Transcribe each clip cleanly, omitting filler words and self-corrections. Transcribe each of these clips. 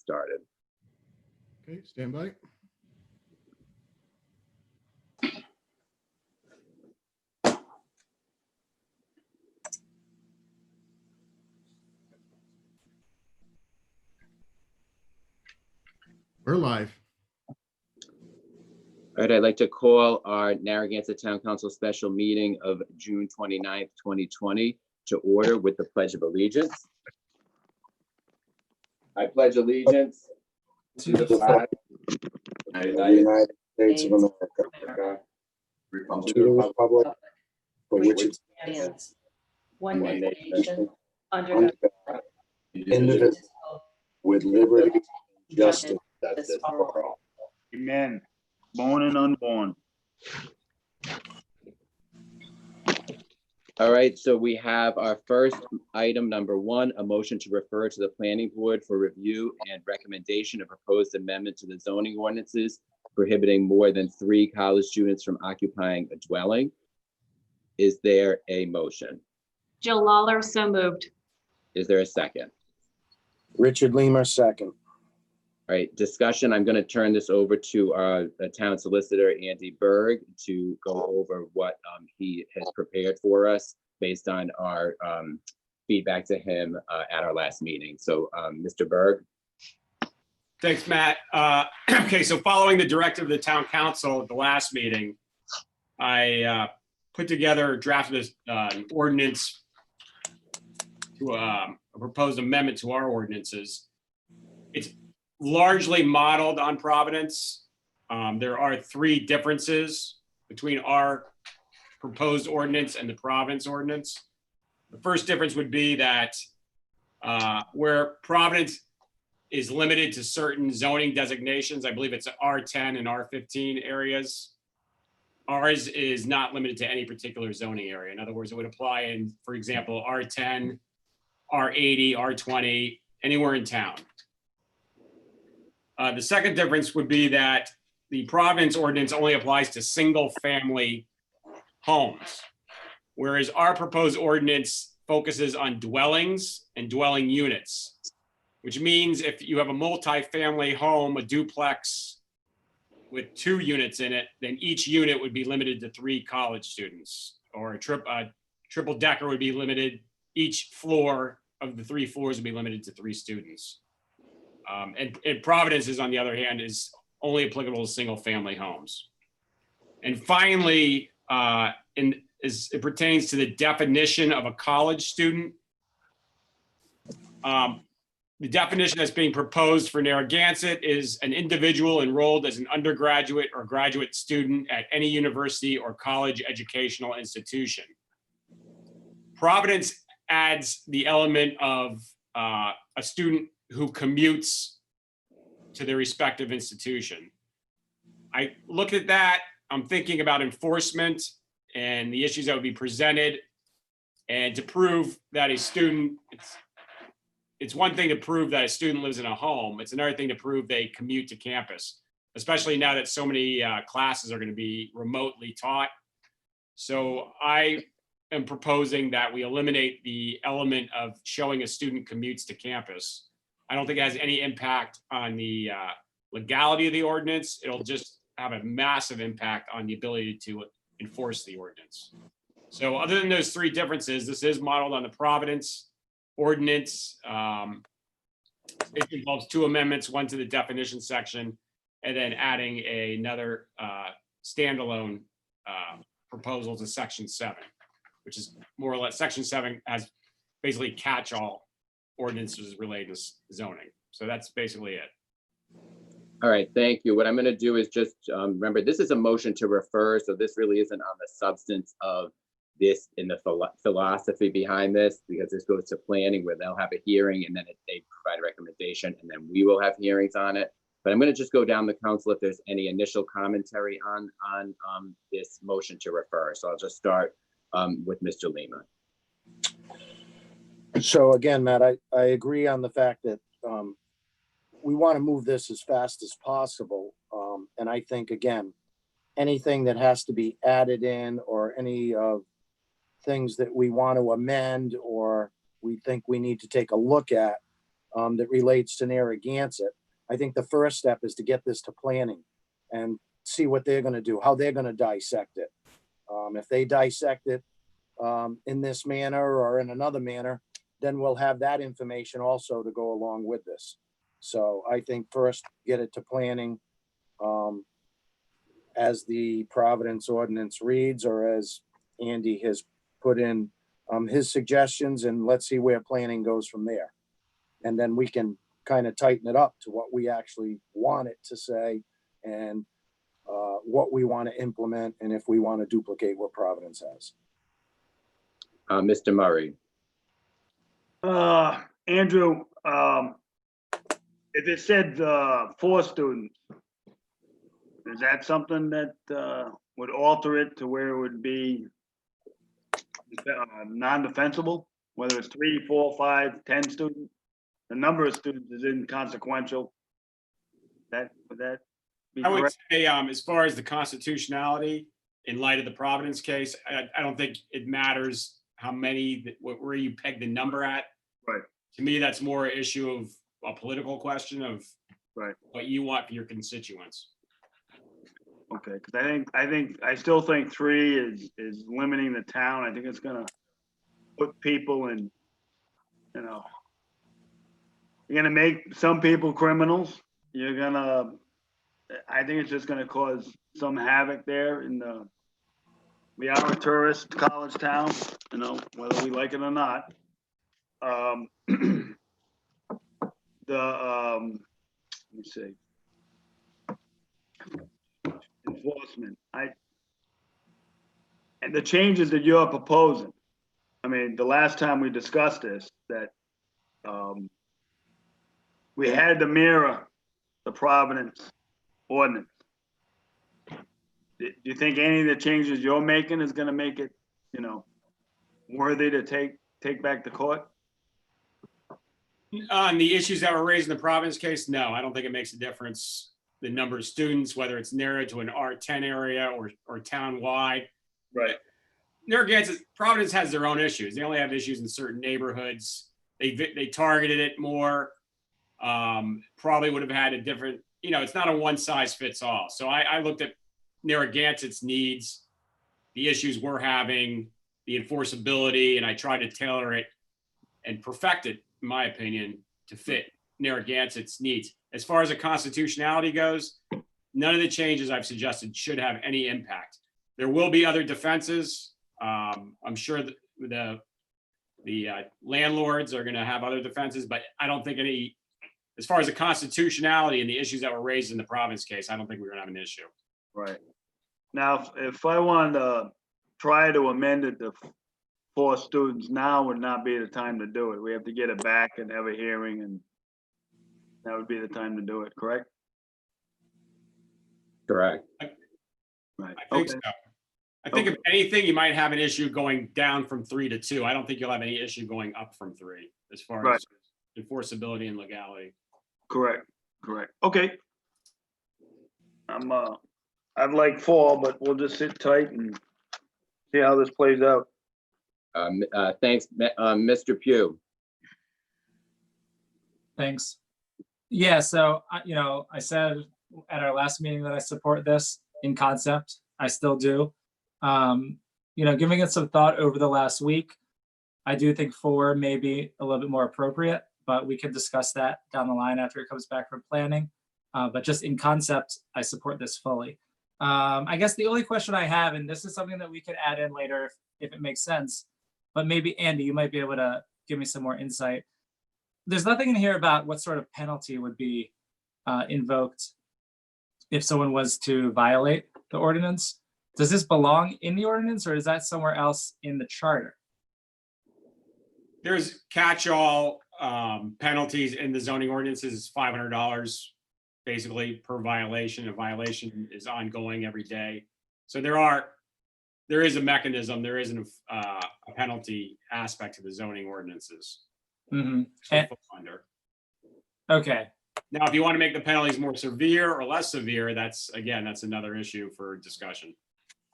started. Okay, stand by. We're live. All right, I'd like to call our Narragansett Town Council special meeting of June 29th, 2020 to order with the Pledge of Allegiance. I pledge allegiance to the flag of the United States of America, and to the republic for which it stands, one nation, under God, indivisible, with liberty and justice for all. Amen. Born and unborn. All right, so we have our first item, number one, a motion to refer to the planning board for review and recommendation of proposed amendment to the zoning ordinances prohibiting more than 3 college students from occupying a dwelling. Is there a motion? Jill Lawler, so moved. Is there a second? Richard Leamer, second. All right, discussion. I'm going to turn this over to our town solicitor, Andy Berg, to go over what he has prepared for us based on our feedback to him at our last meeting. So, Mr. Berg. Thanks, Matt. Okay, so following the directive of the town council at the last meeting, I drafted an ordinance to a proposed amendment to our ordinances. It's largely modeled on Providence. There are 3 differences between our proposed ordinance and the Providence ordinance. The first difference would be that where Providence is limited to certain zoning designations, I believe it's R10 and R15 areas, ours is not limited to any particular zoning area. In other words, it would apply in, for example, R10, R80, R20, anywhere in town. The second difference would be that the Providence ordinance only applies to single family homes, whereas our proposed ordinance focuses on dwellings and dwelling units, which means if you have a multi-family home, a duplex with 2 units in it, then each unit would be limited to 3 college students, or a triple decker would be limited. Each floor of the 3 floors would be limited to 3 students. And Providence is, on the other hand, is only applicable to single family homes. And finally, as it pertains to the definition of a college student, the definition that's being proposed for Narragansett is an individual enrolled as an undergraduate or graduate student at any university or college educational institution. Providence adds the element of a student who commutes to their respective institution. I look at that, I'm thinking about enforcement and the issues that would be presented, and to prove that a student, it's one thing to prove that a student lives in a home, it's another thing to prove they commute to campus, especially now that so many classes are going to be remotely taught. So I am proposing that we eliminate the element of showing a student commutes to campus. I don't think it has any impact on the legality of the ordinance. It'll just have a massive impact on the ability to enforce the ordinance. So other than those 3 differences, this is modeled on the Providence ordinance. It involves 2 amendments, one to the definition section, and then adding another standalone proposal to section 7, which is more or less, section 7 has basically catch-all ordinances related to zoning. So that's basically it. All right, thank you. What I'm going to do is just remember, this is a motion to refer, so this really isn't on the substance of this in the philosophy behind this, because this goes to planning where they'll have a hearing and then they provide a recommendation and then we will have hearings on it. But I'm going to just go down the council if there's any initial commentary on this motion to refer. So I'll just start with Mr. Lima. So again, Matt, I agree on the fact that we want to move this as fast as possible. And I think, again, anything that has to be added in or any things that we want to amend or we think we need to take a look at, that relates to Narragansett. I think the first step is to get this to planning and see what they're going to do, how they're going to dissect it. If they dissect it in this manner or in another manner, then we'll have that information also to go along with this. So I think first get it to planning as the Providence ordinance reads, or as Andy has put in his suggestions, and let's see where planning goes from there. And then we can kind of tighten it up to what we actually want it to say, and what we want to implement, and if we want to duplicate what Providence has. Mr. Murray. Andrew, if it said 4 students, is that something that would alter it to where it would be non-defensible? Whether it's 3, 4, 5, 10 students, the number of students is inconsequential. Would that be I would correct? say, as far as the constitutionality, in light of the Providence case, I don't think it matters how many, where you peg the number at. Right. To me, that's more an issue of a political question of Right. what you want for your constituents. Okay, because I still think 3 is limiting the town. I think it's gonna put people in, you know, you're gonna make some people criminals. I think it's just gonna cause some havoc there in we are a tourist college town, you know, whether we like it or not. Let me see. Enforcement, and the changes that you're proposing. I mean, the last time we discussed this, that we had to mirror the Providence ordinance. Do you think any of the changes you're making is gonna make it, you know, worthy to take back to court? On the issues that were raised in the Providence case, no, I don't think it makes a difference. The number of students, whether it's narrowed to an R10 area or town-wide. Right. Narragansett, Providence has their own issues. They only have issues in certain neighborhoods. They targeted it more. Probably would have had a different, you know, it's not a one size fits all. So I looked at Narragansett's needs, the issues we're having, the enforceability, and I tried to tailor it and perfect it, in my opinion, to fit Narragansett's needs. As far as the constitutionality goes, none of the changes I've suggested should have any impact. There will be other defenses. I'm sure that the landlords are going to have other defenses, but I don't think any, as far as the constitutionality and the issues that were raised in the Providence case, I don't think we're going to have an issue. Right. Now, if I wanted to try to amend it to 4 students, now would not be the time to do it. We have to get it back and have a hearing, and that would be the time to do it, correct? Correct. Right. I think Okay. so. I think if anything, you might have an issue going down from 3 to 2. I don't think you'll have any issue going up from 3 as far Right. as enforceability and legality. Correct. Okay. I'd like 4, but we'll just sit tight and see how this plays out. Thanks, Mr. Pugh. Thanks. Yeah, so, I said at our last meeting that I support this in concept. I still do. Giving it some thought over the last week, I do think 4 may be a little bit more appropriate, but we can discuss that down the line after it comes back from planning. But just in concept, I support this fully. I guess the only question I have, and this is something that we could add in later if it makes sense, but maybe Andy, you might be able to give me some more insight. There's nothing in here about what sort of penalty would be invoked if someone was to violate the ordinance. Does this belong in the ordinance, or is that somewhere else in the charter? There's catch-all penalties in the zoning ordinances, $500 basically per violation. A violation is ongoing every day. So there is a mechanism, there is a penalty aspect to the zoning ordinances. Mm-hmm. So fall under. Okay, Now, if you want to make the penalties more severe or less severe, that's another issue for discussion.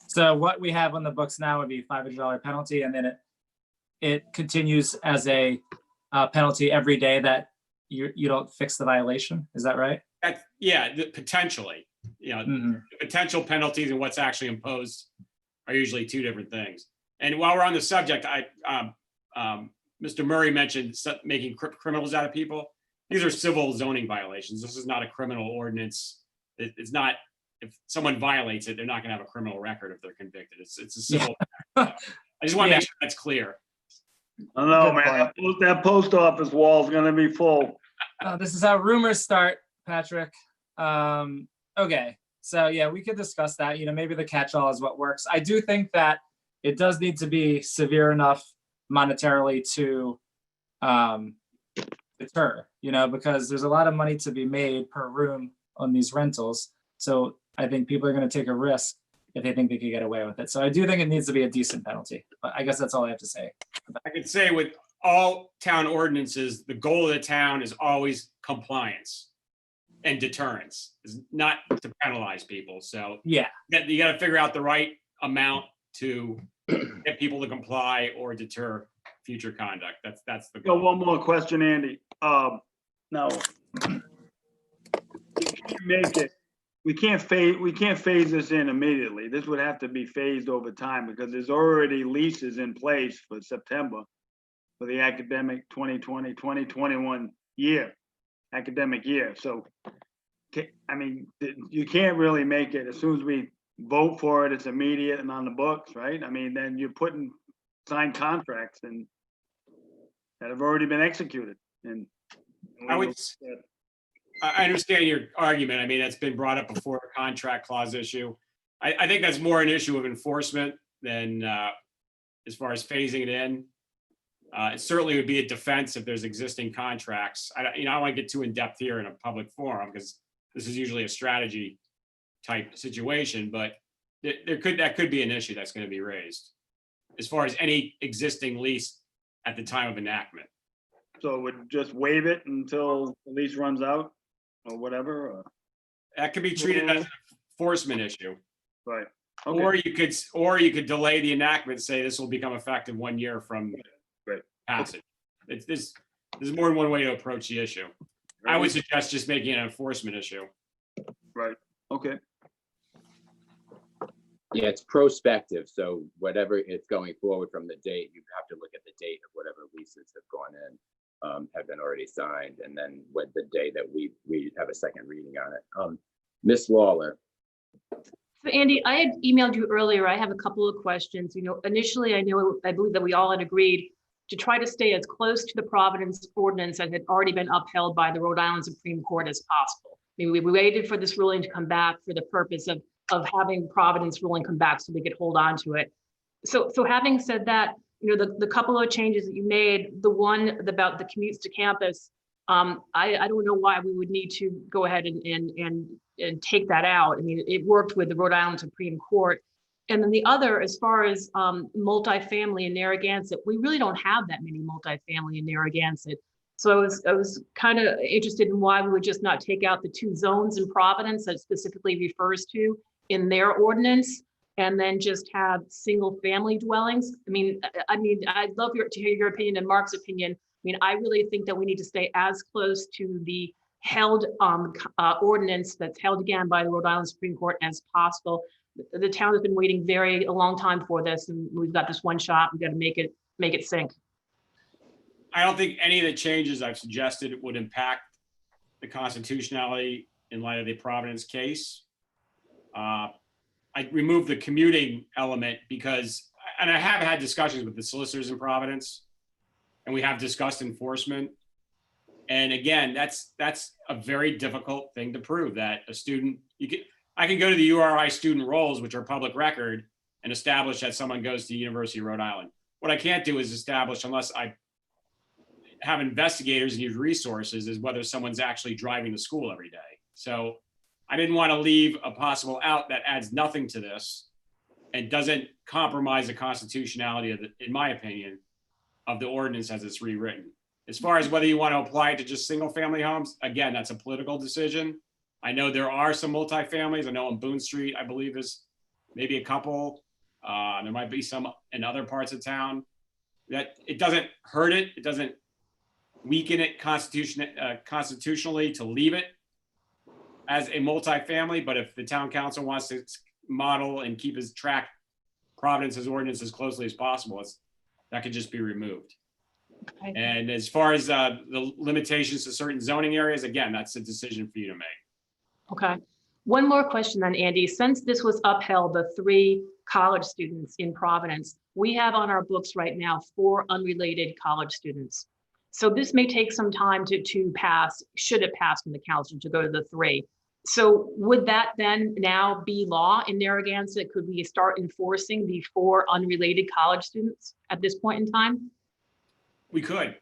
so what we have on the books now would be $500 penalty, and then it continues as a penalty every day that you don't fix the violation. Is that right? Yeah, potentially, Mhm. potential penalties and what's actually imposed are usually two different things. And while we're on the subject, Mr. Murray mentioned making criminals out of people. These are civil zoning violations. This is not a criminal ordinance. It's not, if someone violates it, they're not gonna have a criminal record if they're convicted. It's a civil. I just want to Yeah. make sure that's clear. I don't know, Good man. That post office wall is gonna be full. This is how rumors start, Patrick. Okay, so yeah, we could discuss that. Maybe the catch-all is what works. I do think that it does need to be severe enough monetarily to deter, because there's a lot of money to be made per room on these rentals. So I think people are going to take a risk if they think they could get away with it. So I do think it needs to be a decent penalty. But I guess that's all I have to say. I could say with all town ordinances, the goal of the town is always compliance and deterrence, is not to penalize people. So Yeah. you got to figure out the right amount to get people to comply or deter future conduct. That's the Got goal. one more question, Andy. Now, we can't phase this in immediately. This would have to be phased over time because there's already leases in place for September for the academic 2020, 2021 academic year. So, I mean, you can't really make it as soon as we vote for it, it's immediate and on the books, right? I mean, then you're putting signed contracts and that have already been executed. And I understand your argument. I mean, that's been brought up before, a contract clause issue. I think that's more an issue of enforcement than as far as phasing it in. It certainly would be a defense if there's existing contracts. I don't want to get too in depth here in a public forum because this is usually a strategy type situation, but that could be an issue that's going to be raised as far as any existing lease at the time of enactment. So would just waive it until the lease runs out or whatever? Or? That could be treated as an enforcement issue. Right. Okay. Or you could delay the enactment, say this will become effective 1 year from passage. There's more than one way to approach the issue. I would suggest just making it an enforcement issue. Right. Okay. Yeah, it's prospective. So whatever it's going forward from the date, you have to look at the date of whatever leases have gone in, have been already signed, and then with the day that we have a second reading on it. Ms. Lawler. So Andy, I had emailed you earlier. I have a couple of questions. Initially, I believe that we all had agreed to try to stay as close to the Providence ordinance that had already been upheld by the Rhode Island Supreme Court as possible. Maybe we waited for this ruling to come back for the purpose of having Providence ruling come back so we could hold on to it. So having said that, the couple of changes that you made, the one about the commutes to campus, I don't know why we would need to go ahead and take that out. I mean, it worked with the Rhode Island Supreme Court. And then the other, as far as multifamily in Narragansett, we really don't have that many multifamily in Narragansett. So I was kind of interested in why we would just not take out the 2 zones in Providence that specifically refers to in their ordinance, and then just have single family dwellings. I mean, I'd love to hear your opinion and Mark's opinion. I mean, I really think that we need to stay as close to the held ordinance that's held again by the Rhode Island Supreme Court as possible. The town has been waiting a long time for this, and we've got this one shot. We've got to make it sink. I don't think any of the changes I've suggested would impact the constitutionality in light of the Providence case. I removed the commuting element because, and I have had discussions with the solicitors in Providence, and we have discussed enforcement. And again, that's a very difficult thing to prove, that a student, I can go to the URI student rolls, which are public record, and establish that someone goes to the University of Rhode Island. What I can't do is establish, unless I have investigators and use resources, is whether someone's actually driving to school every day. So I didn't want to leave a possible out that adds nothing to this and doesn't compromise the constitutionality of in my opinion, of the ordinance as it's rewritten. As far as whether you want to apply it to just single family homes, again, that's a political decision. I know there are some multifamilies. I know on Boone Street, I believe there's maybe a couple. There might be some in other parts of town. That it doesn't hurt it. It doesn't weaken it constitutionally to leave it as a multifamily, but if the town council wants to model and keep his track Providence's ordinance as closely as possible, that could just be removed. Okay. And as far as the limitations to certain zoning areas, again, that's a decision for you to make. Okay. One more question then, Andy. Since this was upheld, the 3 college students in Providence, we have on our books right now 4 unrelated college students. So this may take some time to pass, should it pass from the council to go to the 3. So would that then now be law in Narragansett? Could we start enforcing the 4 unrelated college students at this point in time? We could.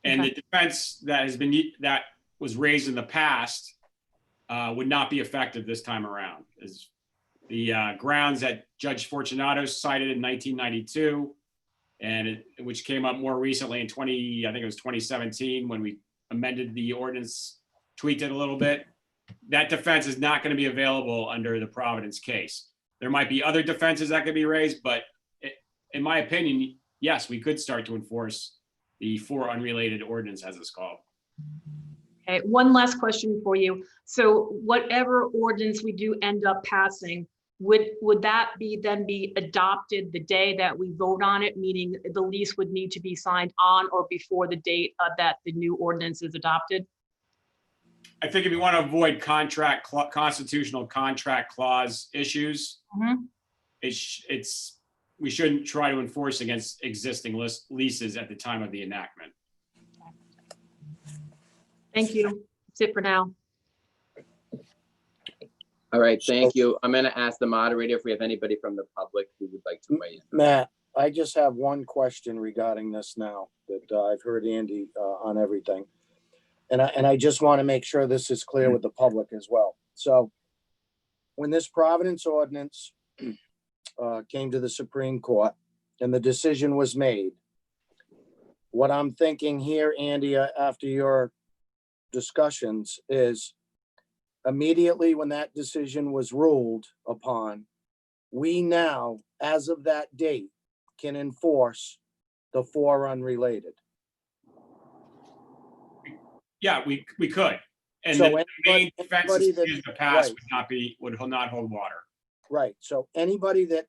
And Okay. the defense that was raised in the past would not be effective this time around. As the grounds that Judge Fortunato cited in 1992, and which came up more recently in I think it was 2017, when we amended the ordinance, tweaked it a little bit. That defense is not going to be available under the Providence case. There might be other defenses that could be raised, but in my opinion, yes, we could start to enforce the 4 unrelated ordinance, as it's called. Okay, one last question for you. So whatever ordinance we do end up passing, would that then be adopted the day that we vote on it, meaning the lease would need to be signed on or before the date that the new ordinance is adopted? I think if you want to avoid constitutional contract clause issues, we shouldn't try to enforce against existing leases at the time of the enactment. Thank you. That's it for now. All right, thank you. I'm going to ask the moderator if we have anybody from the public who would like to weigh in. Matt, I just have one question regarding this now that I've heard Andy on everything. And I just want to make sure this is clear with the public as well. So when this Providence ordinance came to the Supreme Court and the decision was made, what I'm thinking here, Andy, after your discussions, is immediately when that decision was ruled upon, we now, as of that date, can enforce the 4 unrelated. Yeah, we could. And So the main defenses that- in the past right. would not hold water. Right, so anybody that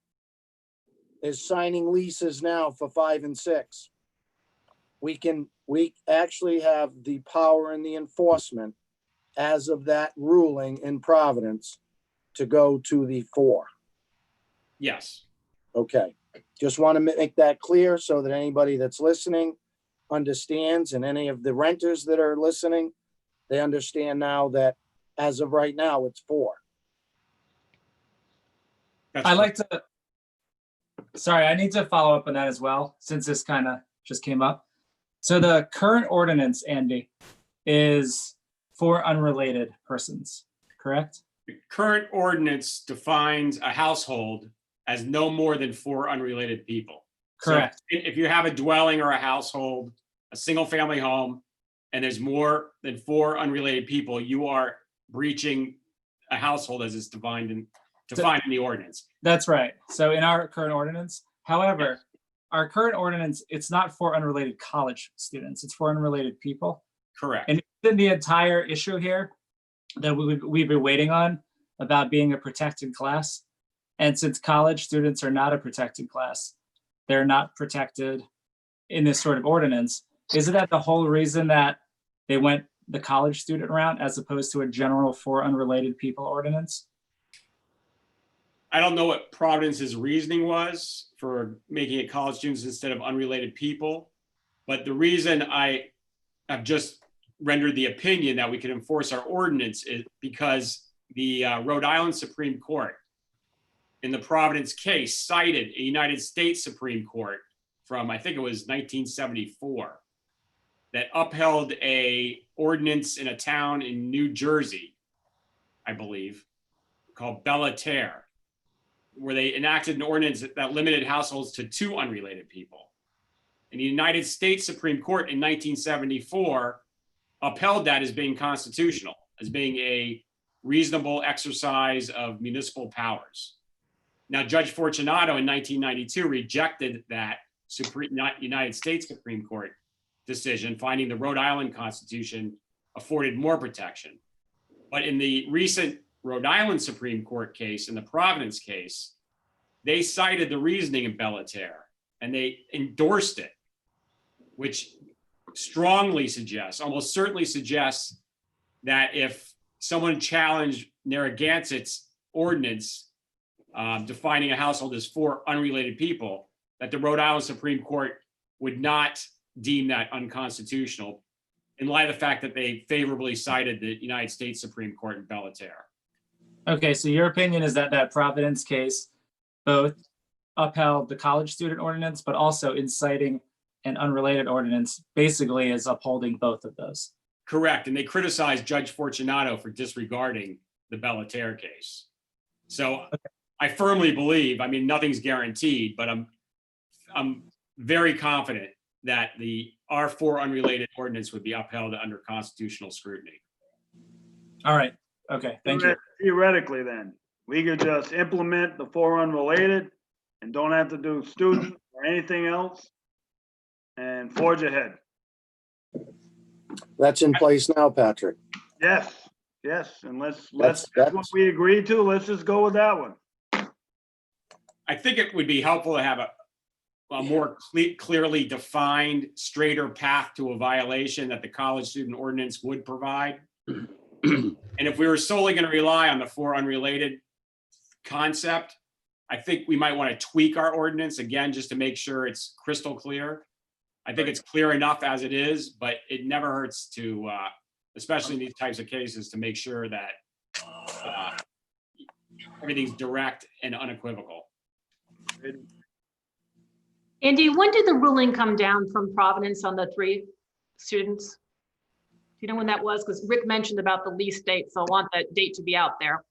is signing leases now for 5 and 6, we actually have the power and the enforcement as of that ruling in Providence to go to the 4. Yes. Okay, just want to make that clear so that anybody that's listening understands, and any of the renters that are listening, they understand now that as of right now, it's 4. That's I like to, sorry, I need to follow up on that as well, since this kind of just came up. So the current ordinance, Andy, is for unrelated persons, correct? The current ordinance defines a household as no more than 4 unrelated people. Correct. So if you have a dwelling or a household, a single family home, and there's more than 4 unrelated people, you are breaching a household as it's defined in the ordinance. That's right. So in our current ordinance, however, our current ordinance, it's not for unrelated college students, it's for unrelated people. Correct. And then the entire issue here that we've been waiting on about being a protected class. And since college students are not a protected class, they're not protected in this sort of ordinance. Isn't that the whole reason that they went the college student route as opposed to a general for unrelated people ordinance? I don't know what Providence's reasoning was for making it college students instead of unrelated people, but the reason I have just rendered the opinion that we can enforce our ordinance is because the Rhode Island Supreme Court in the Providence case cited a United States Supreme Court from, I think it was 1974, that upheld a ordinance in a town in New Jersey, I believe, called Bellaterre, where they enacted an ordinance that limited households to 2 unrelated people. And the United States Supreme Court in 1974 upheld that as being constitutional, as being a reasonable exercise of municipal powers. Now, Judge Fortunato in 1992 rejected that United States Supreme Court decision, finding the Rhode Island Constitution afforded more protection. But in the recent Rhode Island Supreme Court case, in the Providence case, they cited the reasoning in Bellaterre and they endorsed it, which strongly suggests, almost certainly suggests, that if someone challenged Narragansett's ordinance defining a household as 4 unrelated people, that the Rhode Island Supreme Court would not deem that unconstitutional in light of the fact that they favorably cited the United States Supreme Court in Bellaterre. Okay, so your opinion is that that Providence case both upheld the college student ordinance, but also inciting an unrelated ordinance basically is upholding both of those. Correct, and they criticized Judge Fortunato for disregarding the Bellaterre case. So I firmly believe, I mean, nothing's guaranteed, but I'm very confident that the R4 unrelated ordinance would be upheld under constitutional scrutiny. All right, okay, thank you. Theoretically, then, we could just implement the 4 unrelated and don't have to do student or anything else and forge ahead. That's in place now, Patrick. Yes, yes, and that's That's- what we agreed to. Let's just go with that one. I think it would be helpful to have a more clearly defined, straighter path to a violation that the college student ordinance would provide. And if we were solely going to rely on the 4 unrelated concept, I think we might want to tweak our ordinance again, just to make sure it's crystal clear. I think it's clear enough as it is, but it never hurts to, especially in these types of cases, to make sure that everything's direct and unequivocal. Andy, when did the ruling come down from Providence on the 3 students? Do you know when that was? Because Rick mentioned about the lease date, so I want that date to be out there.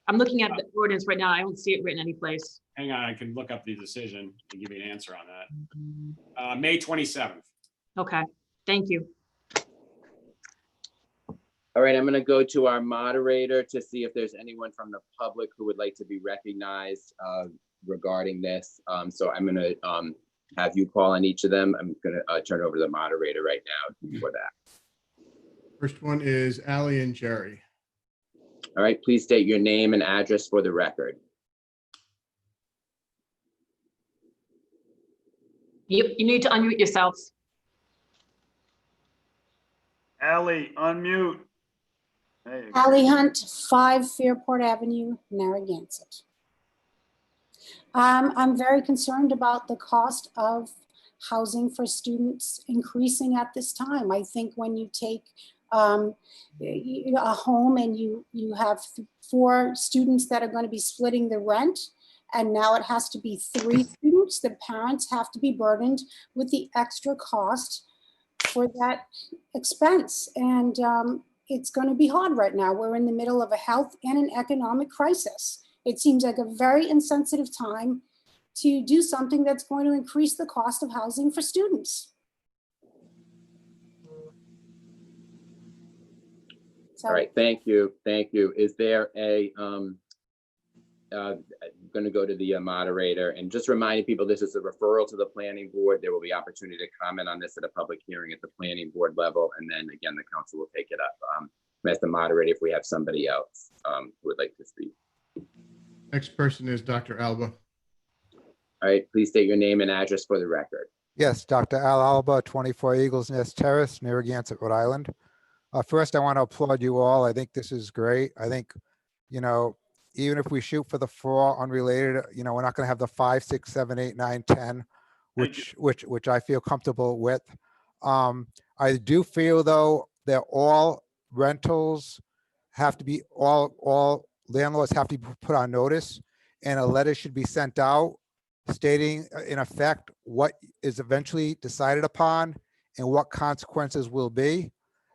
I'm looking at the ordinance right now. I don't see it written anyplace. Hang on, I can look up the decision and give you an answer on that. May 27th. Okay, thank you. All right, I'm going to go to our moderator to see if there's anyone from the public who would like to be recognized regarding this. So I'm going to have you call on each of them. I'm going to turn it over to the moderator right now for that. First one is Ally and Jerry. All right, please state your name and address for the record. You need to unmute yourselves. Ally, unmute. There you go. Ally Hunt, 5 Fairport Avenue, Narragansett. I'm very concerned about the cost of housing for students increasing at this time. I think when you take a home and you have 4 students that are going to be splitting the rent, and now it has to be 3 students, the parents have to be burdened with the extra cost for that expense. And it's going to be hard right now. We're in the middle of a health and an economic crisis. It seems like a very insensitive time to do something that's going to increase the cost of housing for students. So, All right, thank you. Thank you. Is there a, I'm going to go to the moderator and just reminding people this is a referral to the planning board. There will be opportunity to comment on this at a public hearing at the planning board level. And then again, the council will take it up. As the moderator, if we have somebody else who would like to speak. Next person is Dr. Alba. All right, please state your name and address for the record. Yes, Dr. Al Alba, 24 Eagles Nest Terrace, Narragansett, Rhode Island. First, I want to applaud you all. I think this is great. I think, you know, even if we shoot for the 4 unrelated, you know, we're not going to have the 5, 6, 7, 8, 9, 10, which I feel comfortable with. I do feel though that all rentals have to be, all landlords have to be put on notice, and a letter should be sent out stating in effect what is eventually decided upon and what consequences will be.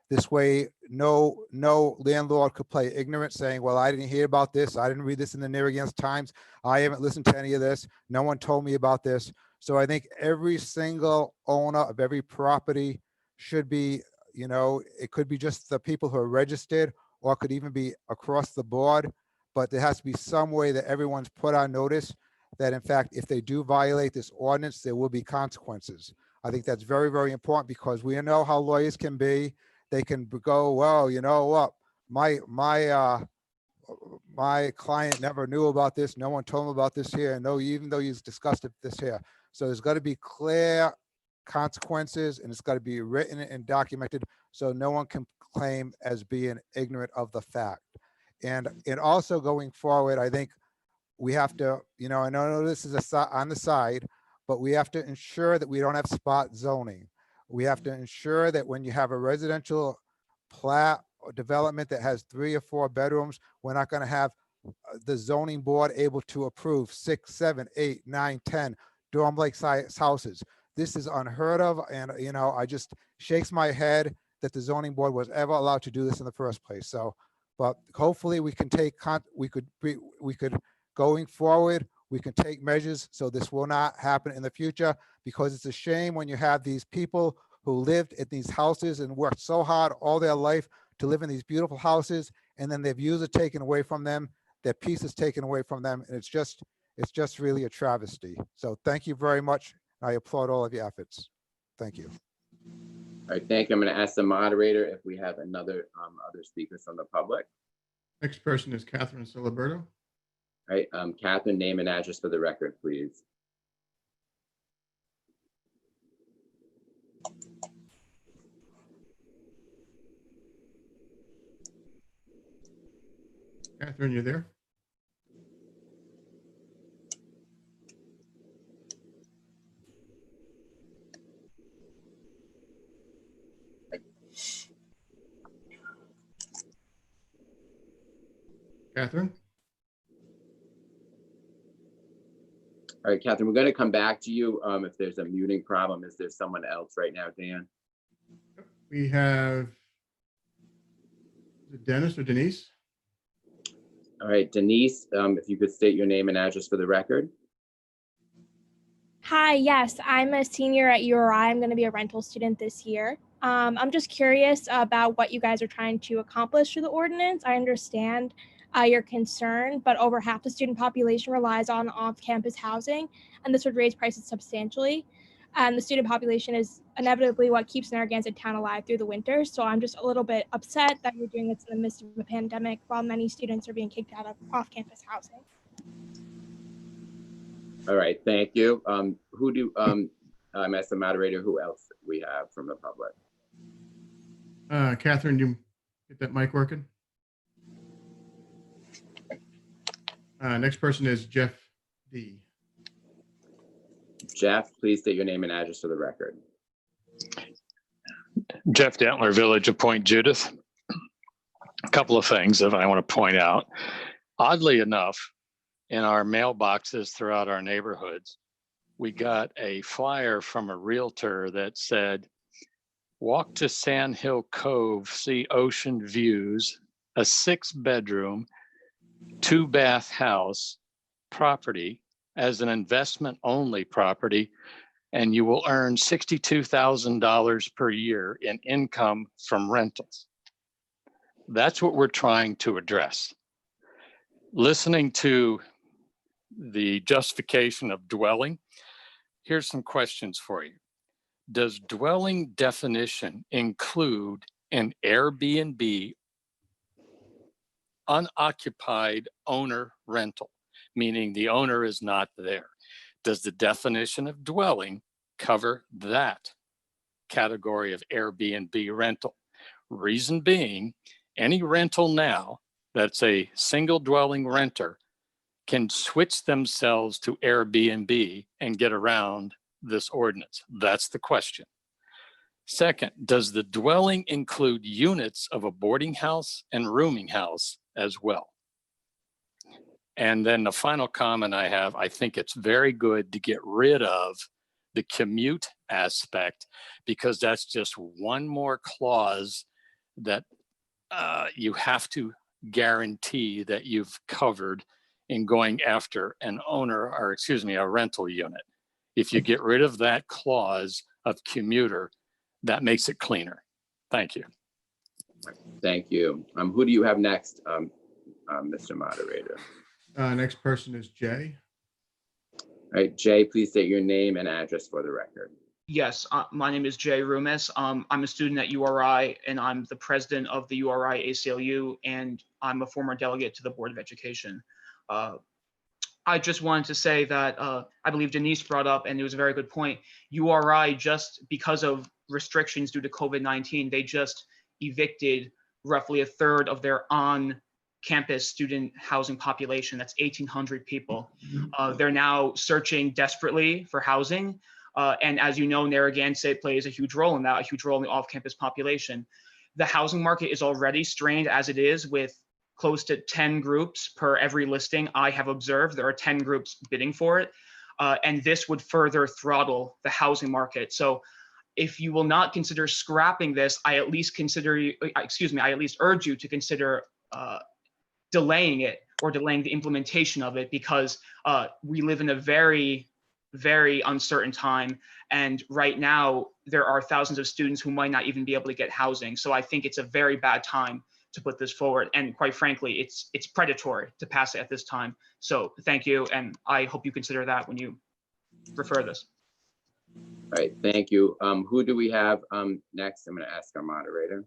This way, no landlord could play ignorant saying, well, I didn't hear about this. I didn't read this in the Narragansett Times. I haven't listened to any of this. No one told me about this. So I think every single owner of every property should be, you know, it could be just the people who are registered, or it could even be across the board, but there has to be some way that everyone's put on notice that in fact, if they do violate this ordinance, there will be consequences. I think that's very, very important because we know how lawyers can be. They can go, well, you know what, my client never knew about this. No one told him about this here. And no, even though he's discussed this here. So there's got to be clear consequences, and it's got to be written and documented so no one can claim as being ignorant of the fact. And also going forward, I think we have to, I know this is on the side, but we have to ensure that we don't have spot zoning. We have to ensure that when you have a residential plat or development that has 3 or 4 bedrooms, we're not going to have the zoning board able to approve 6, 7, 8, 9, 10 dorm-like size houses. This is unheard of, and I just shakes my head that the zoning board was ever allowed to do this in the first place. So, but hopefully we can take we could going forward, we can take measures so this will not happen in the future, because it's a shame when you have these people who lived in these houses and worked so hard all their life to live in these beautiful houses, and then their views are taken away from them, their peace is taken away from them, and it's just really a travesty. So thank you very much. I applaud all of your efforts. Thank you. All right, thank you. I'm going to ask the moderator if we have other speakers from the public. Next person is Catherine Siliberto. All right, Catherine, name and address for the record, please. Catherine, you there? Catherine? All right, Catherine, we're going to come back to you if there's a muting problem. Is there someone else right now, Dan? We have, is it Dennis or Denise? All right, Denise, if you could state your name and address for the record. Hi, yes, I'm a senior at URI. I'm going to be a rental student this year. I'm just curious about what you guys are trying to accomplish through the ordinance. I understand your concern, but over half the student population relies on off-campus housing, and this would raise prices substantially. And the student population is inevitably what keeps Narragansett town alive through the winter. So I'm just a little bit upset that you're doing this in the midst of a pandemic while many students are being kicked out of off-campus housing. All right, thank you. I'm as the moderator, who else we have from the public? Catherine, you get that mic working? Next person is Jeff D. Jeff, please state your name and address for the record. Jeff Dentler, Village of Point Judith. A couple of things that I want to point out. Oddly enough, in our mailboxes throughout our neighborhoods, we got a flyer from a realtor that said, walk to Sand Hill Cove, see ocean views, a 6-bedroom, 2-bath house property as an investment only property, and you will earn $62,000 per year in income from rentals. That's what we're trying to address. Listening to the justification of dwelling, here's some questions for you. Does dwelling definition include an Airbnb unoccupied owner rental, meaning the owner is not there? Does the definition of dwelling cover that category of Airbnb rental? Reason being, any rental now that's a single dwelling renter can switch themselves to Airbnb and get around this ordinance. That's the question. Second, does the dwelling include units of a boarding house and rooming house as well? And then the final comment I have, I think it's very good to get rid of the commute aspect, because that's just one more clause that you have to guarantee that you've covered in going after an owner, or excuse me, a rental unit. If you get rid of that clause of commuter, that makes it cleaner. Thank you. Thank you. Who do you have next, Mr. Moderator? Next person is Jay. All right, Jay, please state your name and address for the record. Yes, my name is Jay Rumis. I'm a student at URI, and I'm the president of the URI ACLU, and I'm a former delegate to the Board of Education. I just wanted to say that I believe Denise brought up, and it was a very good point, URI, just because of restrictions due to COVID-19, they just evicted roughly a third of their on-campus student housing population. That's 1,800 people. They're now searching desperately for housing. And as you know, Narragansett plays a huge role in that, a huge role in the off-campus population. The housing market is already strained as it is, with close to 10 groups per every listing I have observed. There are 10 groups bidding for it. And this would further throttle the housing market. So if you will not consider scrapping this, I at least urge you to consider delaying it or delaying the implementation of it, because we live in a very, very uncertain time. And right now there are thousands of students who might not even be able to get housing. So I think it's a very bad time to put this forward. And quite frankly, it's predatory to pass it at this time. So thank you. And I hope you consider that when you refer this. All right, thank you. Who do we have next? I'm going to ask our moderator.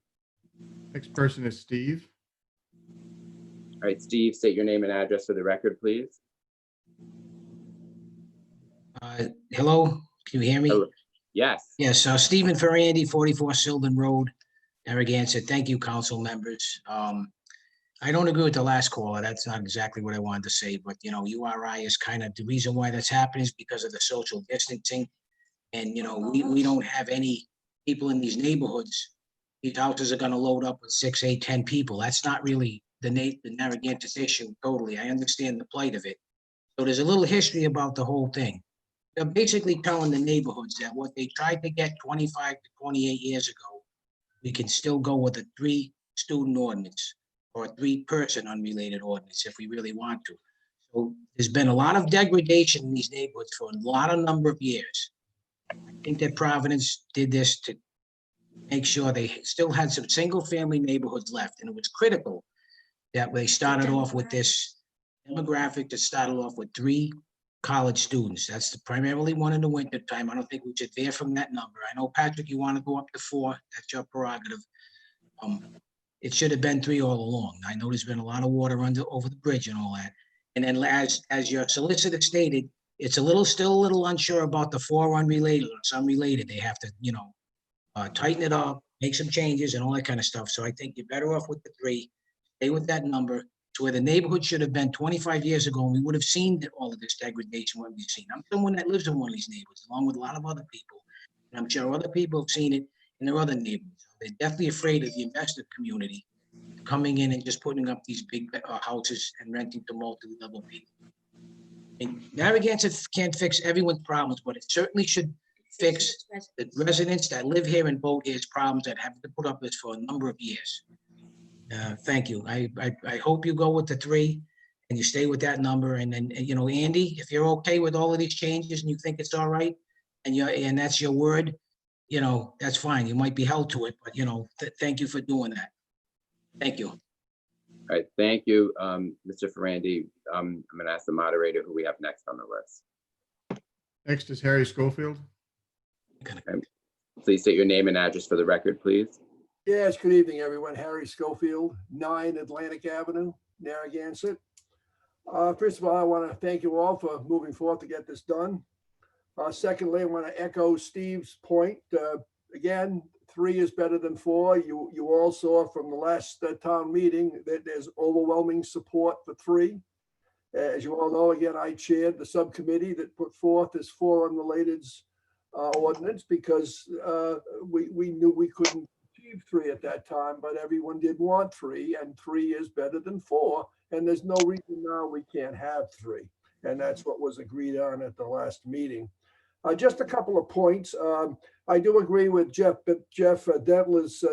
Next person is Steve. All right, Steve, state your name and address for the record, please. Hello, can you hear me? Hello. Yes. Yes, Stephen Ferrandi, 44 Sylvan Road, Narragansett. Thank you, council members. I don't agree with the last caller. That's not exactly what I wanted to say, but you know, URI is kind of the reason why that's happening is because of the social distancing. And you know, we don't have any people in these neighborhoods. These houses are going to load up with 6, 8, 10 people. That's not really the Narragansett issue totally. I understand the plight of it. So there's a little history about the whole thing. They're basically telling the neighborhoods that what they tried to get 25 to 28 years ago, we can still go with a 3-student ordinance or a 3-person unrelated ordinance if we really want to. So there's been a lot of degradation in these neighborhoods for a number of years. I think that Providence did this to make sure they still had some single-family neighborhoods left, and it was critical that they started off with this demographic that started off with 3 college students. That's the primarily one in the winter time. I don't think we should veer from that number. I know, Patrick, you want to go up to 4. That's your prerogative. It should have been 3 all along. I know there's been a lot of water over the bridge and all that. And then as your solicitor stated, it's still a little unsure about the 4 unrelated or some related. They have to, you know, tighten it up, make some changes and all that kind of stuff. So I think you're better off with the 3. Stay with that number. It's where the neighborhood should have been 25 years ago, and we would have seen all of this degradation what we've seen. I'm someone that lives in one of these neighborhoods, along with a lot of other people. And I'm sure other people have seen it in their other neighborhoods. They're definitely afraid of the investor community coming in and just putting up these big houses and renting to multi-level people. And Narragansett can't fix everyone's problems, but it certainly should fix the residents that live here and vote here's problems that have to put up with this for a number of years. Thank you. I hope you go with the 3 and you stay with that number. And then, you know, Andy, if you're okay with all of these changes and you think it's all right, and that's your word, you know, that's fine. You might be held to it, but you know, thank you for doing that. Thank you. All right, thank you, Mr. Ferrandi. I'm going to ask the moderator who we have next on the list. Next is Harry Schofield. Okay. Please state your name and address for the record, please. Yes, good evening, everyone. Harry Schofield, 9 Atlantic Avenue, Narragansett. First of all, I want to thank you all for moving forward to get this done. Secondly, I want to echo Steve's point. Again, 3 is better than 4. You all saw from the last town meeting that there's overwhelming support for 3. As you all know, again, I chaired the subcommittee that put forth this 4 unrelateds ordinance because we knew we couldn't achieve 3 at that time, but everyone did want 3, and 3 is better than 4. And there's no reason now we can't have 3. And that's what was agreed on at the last meeting. Just a couple of points. I do agree with Jeff Detler's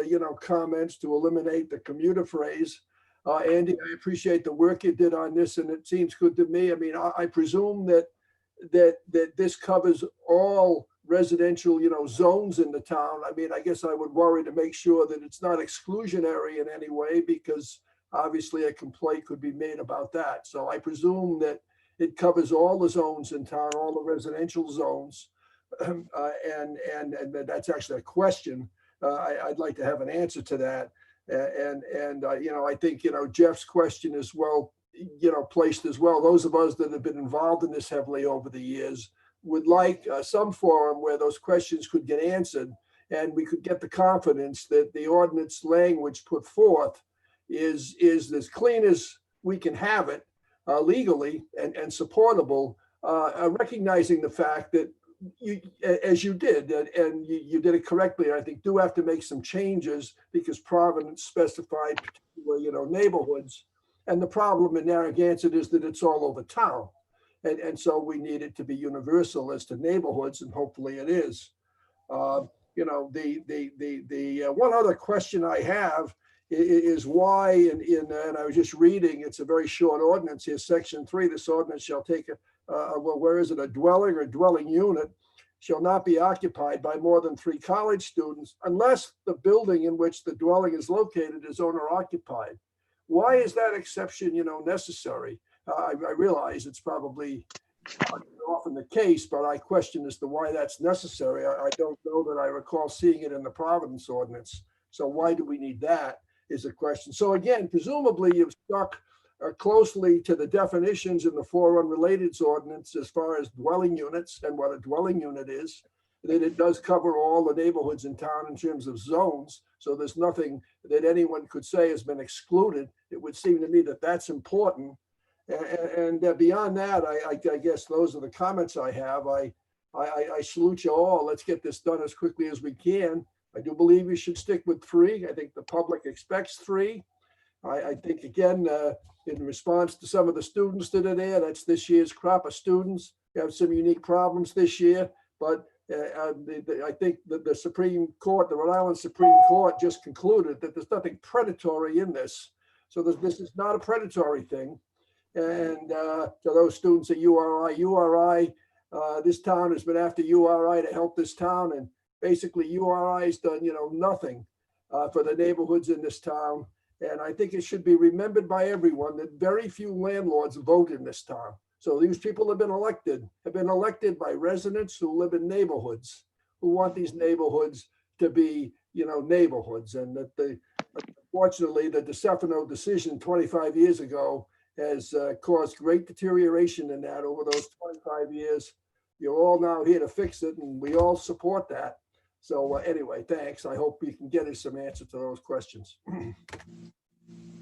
comments to eliminate the commuter phrase. Andy, I appreciate the work you did on this, and it seems good to me. I mean, I presume that this covers all residential, zones in the town. I mean, I guess I would worry to make sure that it's not exclusionary in any way, because obviously a complaint could be made about that. So I presume that it covers all the zones in town, all the residential zones. And that's actually a question. I'd like to have an answer to that. I think, Jeff's question is well, placed as well. Those of us that have been involved in this heavily over the years would like some forum where those questions could get answered and we could get the confidence that the ordinance language put forth is as clean as we can have it legally and supportable, recognizing the fact that you, as you did, and you did it correctly, I think do have to make some changes because Providence specified particular, neighborhoods. And the problem in Narragansett is that it's all over town. And so we need it to be universal as to neighborhoods, and hopefully it is. The one other question I have is why, and I was just reading, it's a very short ordinance here, section 3, this ordinance shall take a dwelling or dwelling unit shall not be occupied by more than 3 college students unless the building in which the dwelling is located is owner occupied. Why is that exception, necessary? I realize it's probably often the case, but I question as to why that's necessary. I don't know that I recall seeing it in the Providence ordinance. So why do we need that is a question. So again, presumably you've stuck closely to the definitions in the 4 unrelateds ordinance as far as dwelling units and what a dwelling unit is, that it does cover all the neighborhoods in town in terms of zones. So there's nothing that anyone could say has been excluded. It would seem to me that that's important. And beyond that, I guess those are the comments I have. I salute you all. Let's get this done as quickly as we can. I do believe we should stick with 3. I think the public expects 3. I think, again, in response to some of the students that are there, that's this year's crop of students. We have some unique problems this year, but I think that the Supreme Court, the Rhode Island Supreme Court just concluded that there's nothing predatory in this. So this is not a predatory thing. And to those students at URI, this town has been after URI to help this town. And basically URI has done, nothing for the neighborhoods in this town. And I think it should be remembered by everyone that very few landlords vote in this town. So these people have been elected by residents who live in neighborhoods, who want these neighborhoods to be, neighborhoods. And that unfortunately, the DeStefano decision 25 years ago has caused great deterioration in that over those 25 years. You're all now here to fix it, and we all support that. So anyway, thanks. I hope we can get us some answer to those questions. All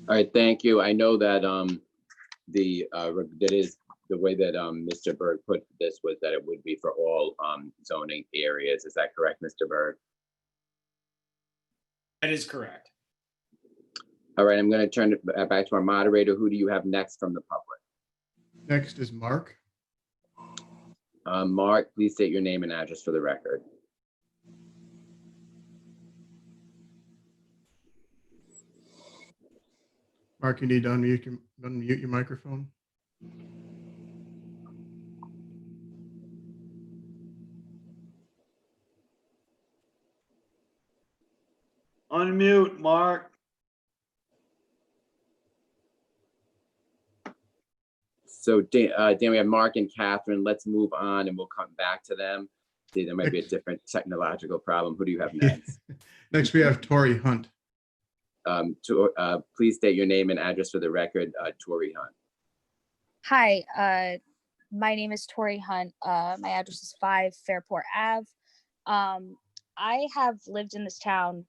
right, thank you. I know that that is the way that Mr. Berg put this was that it would be for all zoning areas. Is that correct, Mr. Berg? That is correct. All right, I'm going to turn it back to our moderator. Who do you have next from the public? Next is Mark. Mark, please state your name and address for the record. Mark, you need to unmute your microphone. Unmute, Mark. So Dan, we have Mark and Catherine. Let's move on and we'll come back to them. See, there might be a different technological problem. Who do you have next? Next, we have Tori Hunt. Please state your name and address for the record, Tori Hunt. Hi, my name is Tori Hunt. My address is 5 Fairport Ave. I have lived in this town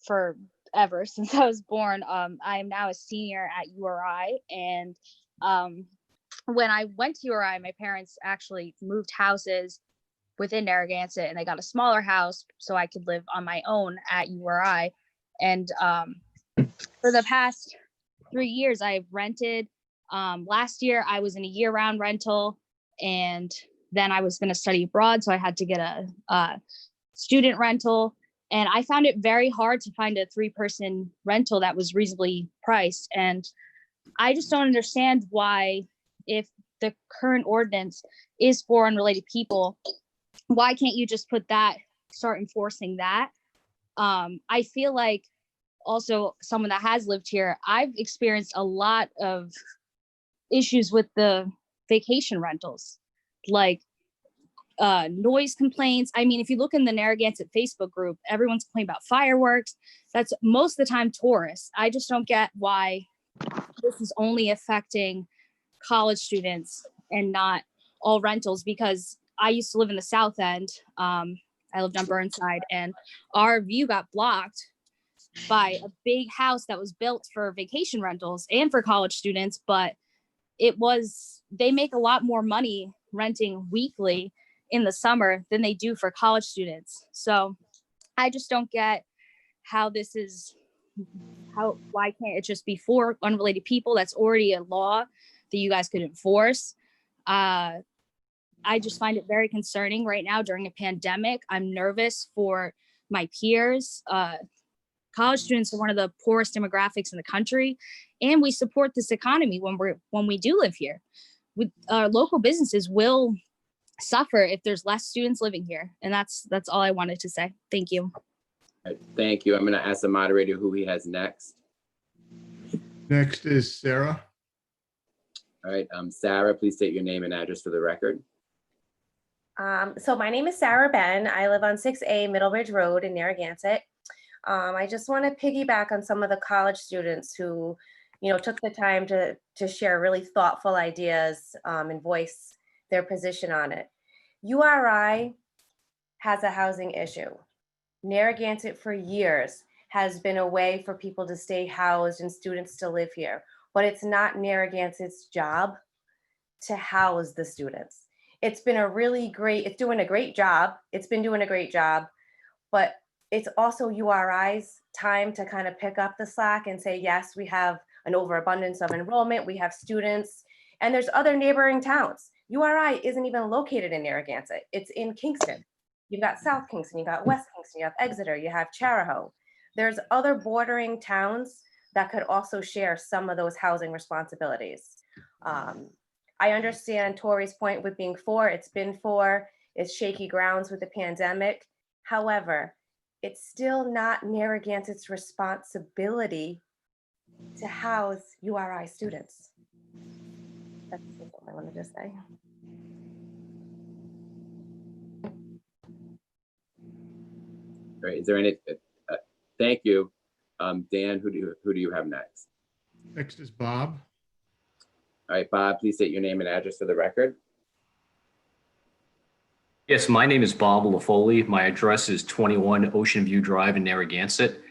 forever, since I was born. I am now a senior at URI, and when I went to URI, my parents actually moved houses within Narragansett, and they got a smaller house so I could live on my own at URI. And for the past 3 years, I've rented. Last year, I was in a year-round rental, and then I was going to study abroad, so I had to get a student rental. And I found it very hard to find a 3-person rental that was reasonably priced. And I just don't understand why, if the current ordinance is for unrelated people, why can't you just start enforcing that? I feel like, also someone that has lived here, I've experienced a lot of issues with the vacation rentals. Like, noise complaints. I mean, if you look in the Narragansett Facebook group, everyone's complaining about fireworks. That's most of the time tourists. I just don't get why this is only affecting college students and not all rentals, because I used to live in the South End. I lived on Burnside, and our view got blocked by a big house that was built for vacation rentals and for college students, but they make a lot more money renting weekly in the summer than they do for college students. So I just don't get how why can't it just be for unrelated people? That's already a law that you guys could enforce. I just find it very concerning right now during a pandemic. I'm nervous for my peers. College students are one of the poorest demographics in the country, and we support this economy when we do live here. Local businesses will suffer if there's less students living here, and that's all I wanted to say. Thank you. All right, thank you. I'm going to ask the moderator who he has next. Next is Sarah. All right, Sarah, please state your name and address for the record. So my name is Sarah Ben. I live on 6A Middlebridge Road in Narragansett. I just want to piggyback on some of the college students who, took the time to share really thoughtful ideas and voice their position on it. URI has a housing issue. Narragansett for years has been a way for people to stay housed and students to live here, but it's not Narragansett's job to house the students. It's doing a great job. It's been doing a great job, but it's also URI's time to kind of pick up the slack and say, yes, we have an overabundance of enrollment. We have students, and there's other neighboring towns. URI isn't even located in Narragansett. It's in Kingston. You've got South Kingston, you've got West Kingston, you have Exeter, you have Charahoe. There's other bordering towns that could also share some of those housing responsibilities. I understand Tori's point with being it's shaky grounds with the pandemic. However, it's still not Narragansett's responsibility to house URI students. That's what I wanted to say. All right, is there any, thank you. Dan, who do you have next? Next is Bob. All right, Bob, please state your name and address for the record. Yes, my name is Bob LaFoley. My address is 21 Ocean View Drive in Narragansett.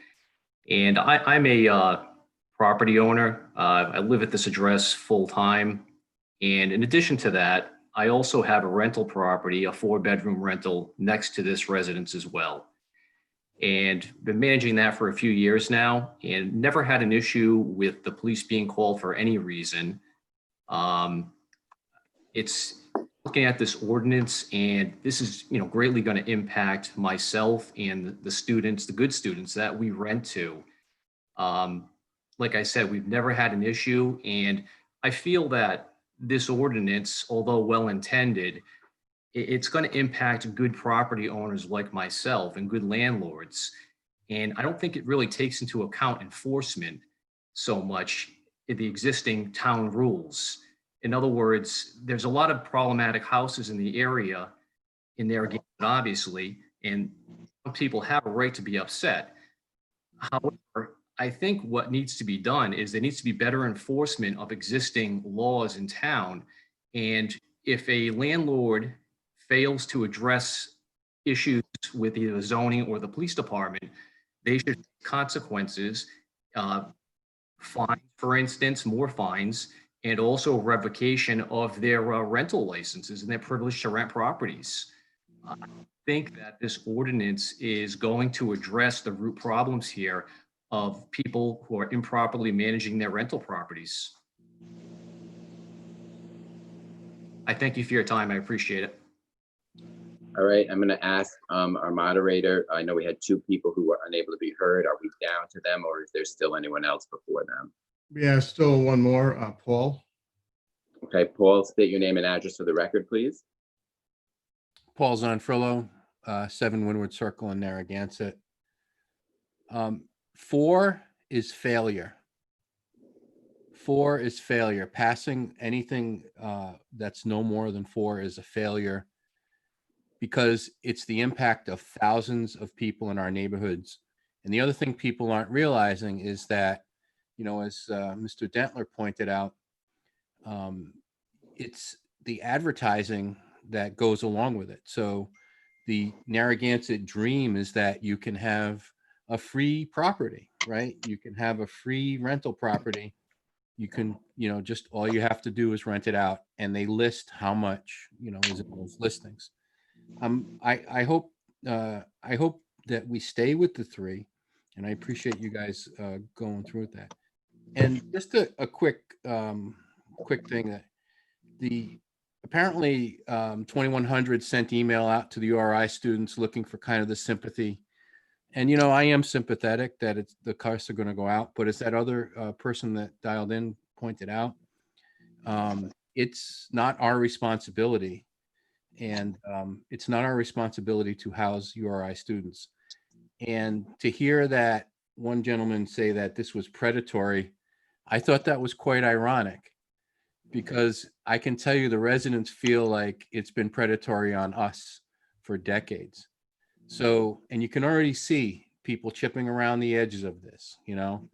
And I'm a property owner. I live at this address full time. And in addition to that, I also have a rental property, a 4-bedroom rental next to this residence as well. And been managing that for a few years now and never had an issue with the police being called for any reason. It's looking at this ordinance, and this is, greatly going to impact myself and the students, the good students that we rent to. Like I said, we've never had an issue, and I feel that this ordinance, although well-intended, it's going to impact good property owners like myself and good landlords. And I don't think it really takes into account enforcement so much in the existing town rules. In other words, there's a lot of problematic houses in the area in Narragansett, obviously, and some people have a right to be upset. However, I think what needs to be done is there needs to be better enforcement of existing laws in town. And if a landlord fails to address issues with either the zoning or the police department, they should have consequences, fines, for instance, more fines, and also revocation of their rental licenses and their privilege to rent properties. I think that this ordinance is going to address the root problems here of people who are improperly managing their rental properties. I thank you for your time. I appreciate it. All right, I'm going to ask our moderator. I know we had 2 people who were unable to be heard. Are we down to them, or is there still anyone else before them? Yeah, still one more, Paul. Okay, Paul, state your name and address for the record, please. Paul Zonfrillo, 7 Windward Circle in Narragansett. 4 is failure. 4 is failure. Passing anything that's no more than 4 is a failure. because it's the impact of thousands of people in our neighborhoods. And the other thing people aren't realizing is that, you know, as Mr. Dentler pointed out, it's the advertising that goes along with it. So the Narragansett dream is that you can have a free property, right? You can have a free rental property. You can, you know, just all you have to do is rent it out, and they list how much, you know, is in those listings. I hope that we stay with the 3, and I appreciate you guys going through with that. And just a quick thing that apparently 2100 sent email out to the URI students looking for kind of the sympathy. And, you know, I am sympathetic that the costs are going to go out, but as that other person that dialed in pointed out, it's not our responsibility. And it's not our responsibility to house URI students. And to hear that one gentleman say that this was predatory, I thought that was quite ironic, because I can tell you the residents feel like it's been predatory on us for decades. So, and you can already see people chipping around the edges of this, you know,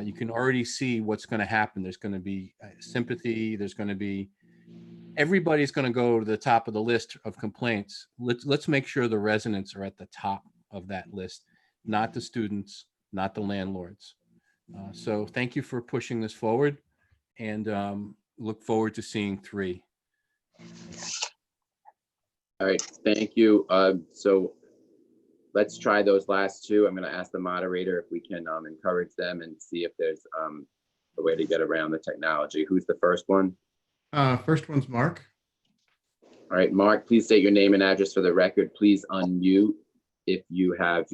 you can already see what's going to happen. There's going to be sympathy. There's going to be, everybody's going to go to the top of the list of complaints. Let's make sure the residents are at the top of that list, not the students, not the landlords. So thank you for pushing this forward, and look forward to seeing 3. All right, thank you. So let's try those last 2. I'm going to ask the moderator if we can encourage them and see if there's a way to get around the technology. Who's the first one? First one's Mark. All right, Mark, please state your name and address for the record. Please unmute if you have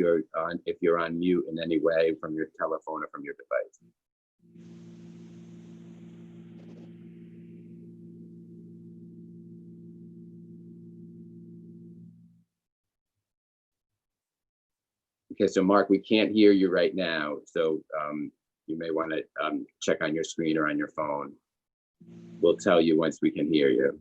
if you're on mute in any way from your telephone or from your device. Okay, so Mark, we can't hear you right now, so you may want to check on your screen or on your phone. We'll tell you once we can hear you.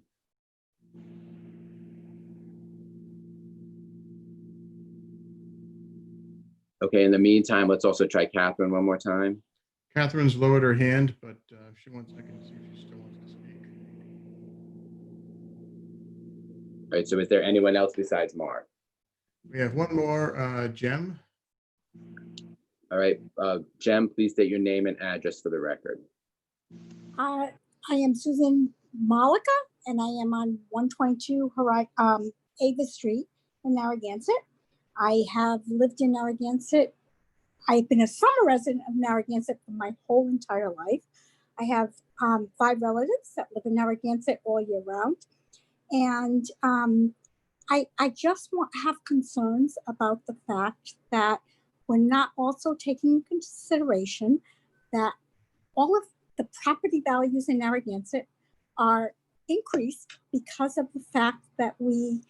Okay, in the meantime, let's also try Catherine one more time. Catherine's lowered her hand, but if she wants, I can see if she still wants to speak. All right, so is there anyone else besides Mark? We have one more, Jem. All right, Jem, please state your name and address for the record. I am Susan Malika, and I am on 122 Ava Street in Narragansett. I have lived in Narragansett. I've been a summer resident of Narragansett for my whole entire life. I have 5 relatives that live in Narragansett all year round. And I just have concerns about the fact that we're not also taking into consideration that all of the property values in Narragansett are increased because of the fact that we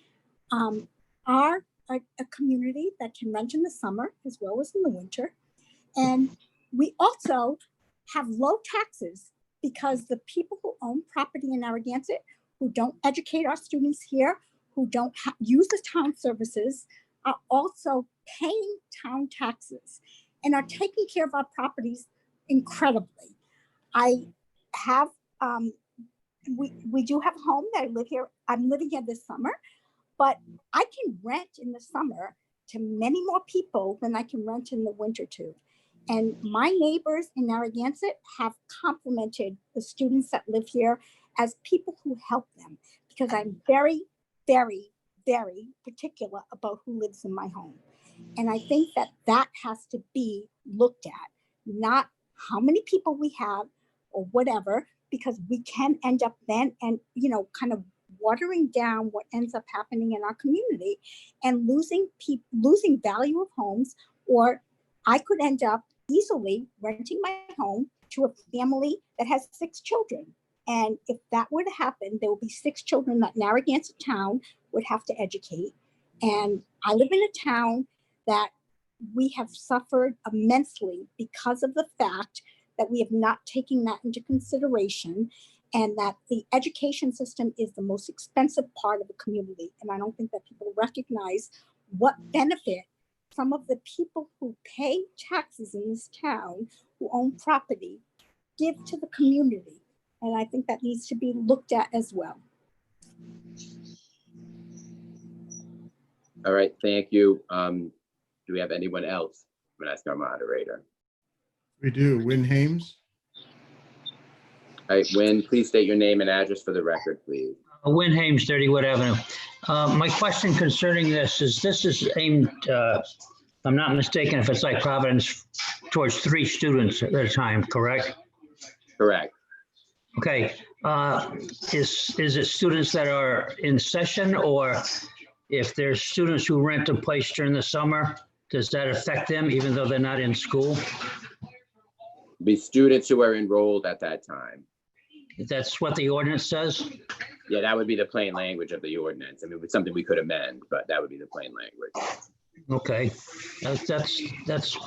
are a community that can rent in the summer as well as in the winter. And we also have low taxes because the people who own property in Narragansett, who don't educate our students here, who don't use the town services, are also paying town taxes and are taking care of our properties incredibly. I have, we do have a home that I live here. I'm living here this summer, but I can rent in the summer to many more people than I can rent in the winter to. And my neighbors in Narragansett have complimented the students that live here as people who help them, because I'm very, very, very particular about who lives in my home. And I think that that has to be looked at, not how many people we have or whatever, because we can end up then and, you know, kind of watering down what ends up happening in our community and losing value of homes. Or I could end up easily renting my home to a family that has 6 children. And if that were to happen, there will be 6 children that Narragansett town would have to educate. And I live in a town that we have suffered immensely because of the fact that we have not taken that into consideration. and that the education system is the most expensive part of the community. And I don't think that people recognize what benefit some of the people who pay taxes in this town, who own property, give to the community. And I think that needs to be looked at as well. All right, thank you. Do we have anyone else? I'm gonna ask our moderator. We do. Win Hames. All right, Win, please state your name and address for the record, please. Win Hames, 30 Wood Avenue. My question concerning this is aimed, if I'm not mistaken, if it's like Providence, towards 3 students at a time, correct? Correct. Okay. Is it students that are in session, or if there's students who rent a place during the summer, does that affect them even though they're not in school? Be students who are enrolled at that time. That's what the ordinance says? Yeah, that would be the plain language of the ordinance. I mean, it's something we could amend, but that would be the plain language. Okay, that's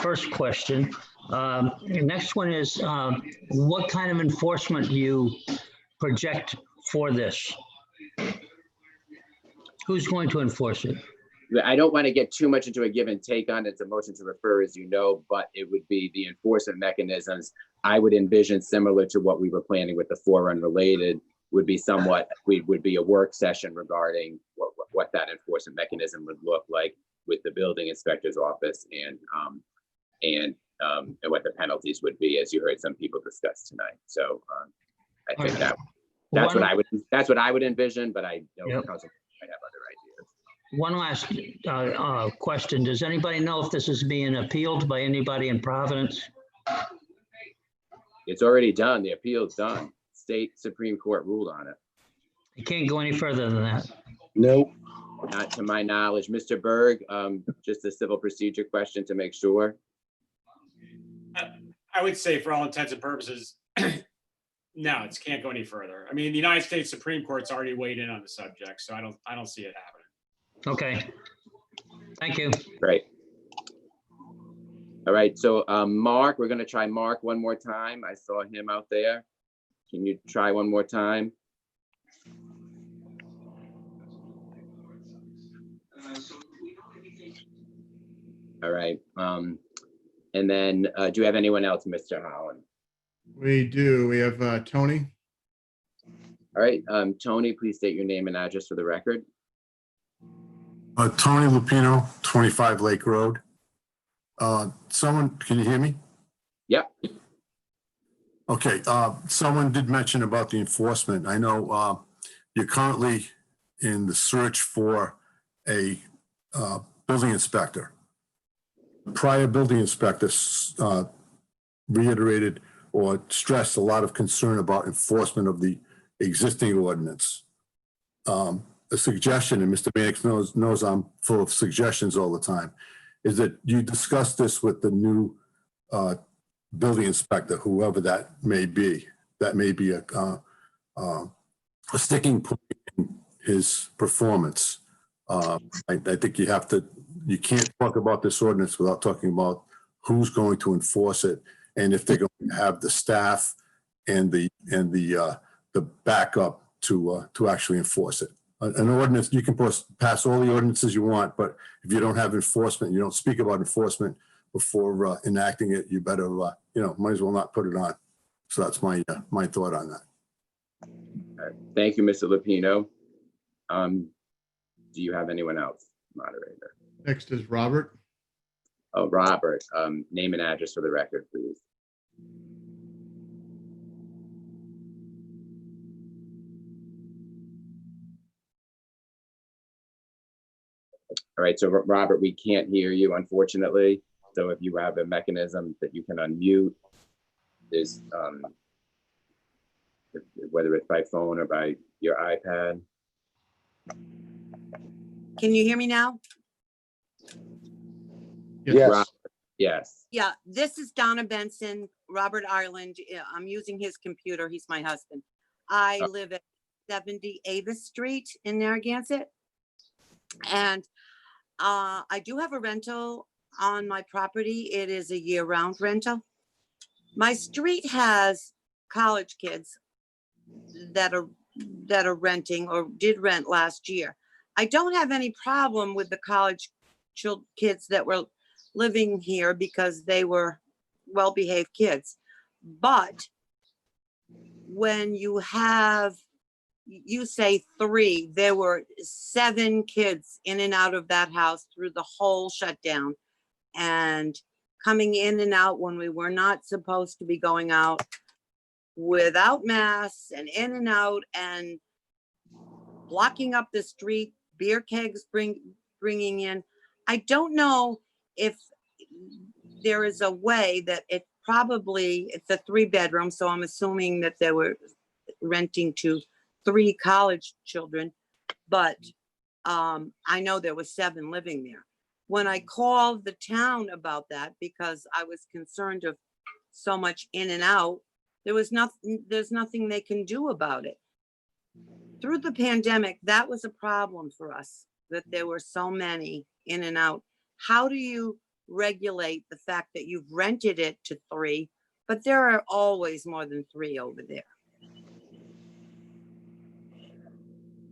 first question. The next one is, what kind of enforcement do you project for this? Who's going to enforce it? I don't want to get too much into a give and take on it. It's a motion to refer, as you know, but it would be the enforcement mechanisms. I would envision similar to what we were planning with the 4 unrelated, would be somewhat, would be a work session regarding what that enforcement mechanism would look like with the building inspector's office and what the penalties would be, as you heard some people discuss tonight. So I think that's what I would envision, but I know council might have other ideas. One last question. Does anybody know if this is being appealed by anybody in Providence? It's already done. The appeal's done. State Supreme Court ruled on it. You can't go any further than that. Nope. Not to my knowledge. Mr. Berg, just a civil procedure question to make sure. I would say for all intents and purposes, no, it can't go any further. I mean, the United States Supreme Court's already weighed in on the subject, so I don't see it happening. Okay. Thank you. Great. All right, so Mark, we're gonna try Mark one more time. I saw him out there. Can you try one more time? All right, and then do you have anyone else, Mr. Holland? We do. We have Tony. All right, Tony, please state your name and address for the record. Tony Lupino, 25 Lake Road. Someone, can you hear me? Yep. Okay, someone did mention about the enforcement. I know you're currently in the search for a building inspector. Prior building inspector reiterated or stressed a lot of concern about enforcement of the existing ordinance. A suggestion, and Mr. Mannix knows I'm full of suggestions all the time, is that you discuss this with the new building inspector, whoever that may be. That may be a sticking point in his performance. I think you can't talk about this ordinance without talking about who's going to enforce it and if they're going to have the staff and the backup to actually enforce it. An ordinance, you can pass all the ordinances you want, but if you don't have enforcement, you don't speak about enforcement before enacting it, you better, might as well not put it on. So that's my thought on that. All right. Thank you, Mr. Lupino. Do you have anyone else, moderator? Next is Robert. Oh, Robert, name and address for the record, please. All right, so Robert, we can't hear you, unfortunately. So if you have a mechanism that you can unmute, there's whether it's by phone or by your iPad. Can you hear me now? Yes. Robert, yes. Yeah, this is Donna Benson, Robert Ireland. I'm using his computer. He's my husband. I live at 70 Avis Street in Narragansett. And I do have a rental on my property. It is a year-round rental. My street has college kids that are renting or did rent last year. I don't have any problem with the college kids that were living here because they were well-behaved kids. But when you say 3, there were 7 kids in and out of that house through the whole shutdown, and coming in and out when we were not supposed to be going out, without masks, and in and out, and blocking up the street, beer kegs bringing in. I don't know if there is a way that it's a 3-bedroom, so I'm assuming that they were renting to 3 college children, but I know there was 7 living there. When I called the town about that, because I was concerned of so much in and out, there's nothing they can do about it. Through the pandemic, that was a problem for us, that there were so many in and out. How do you regulate the fact that you've rented it to 3, but there are always more than 3 over there?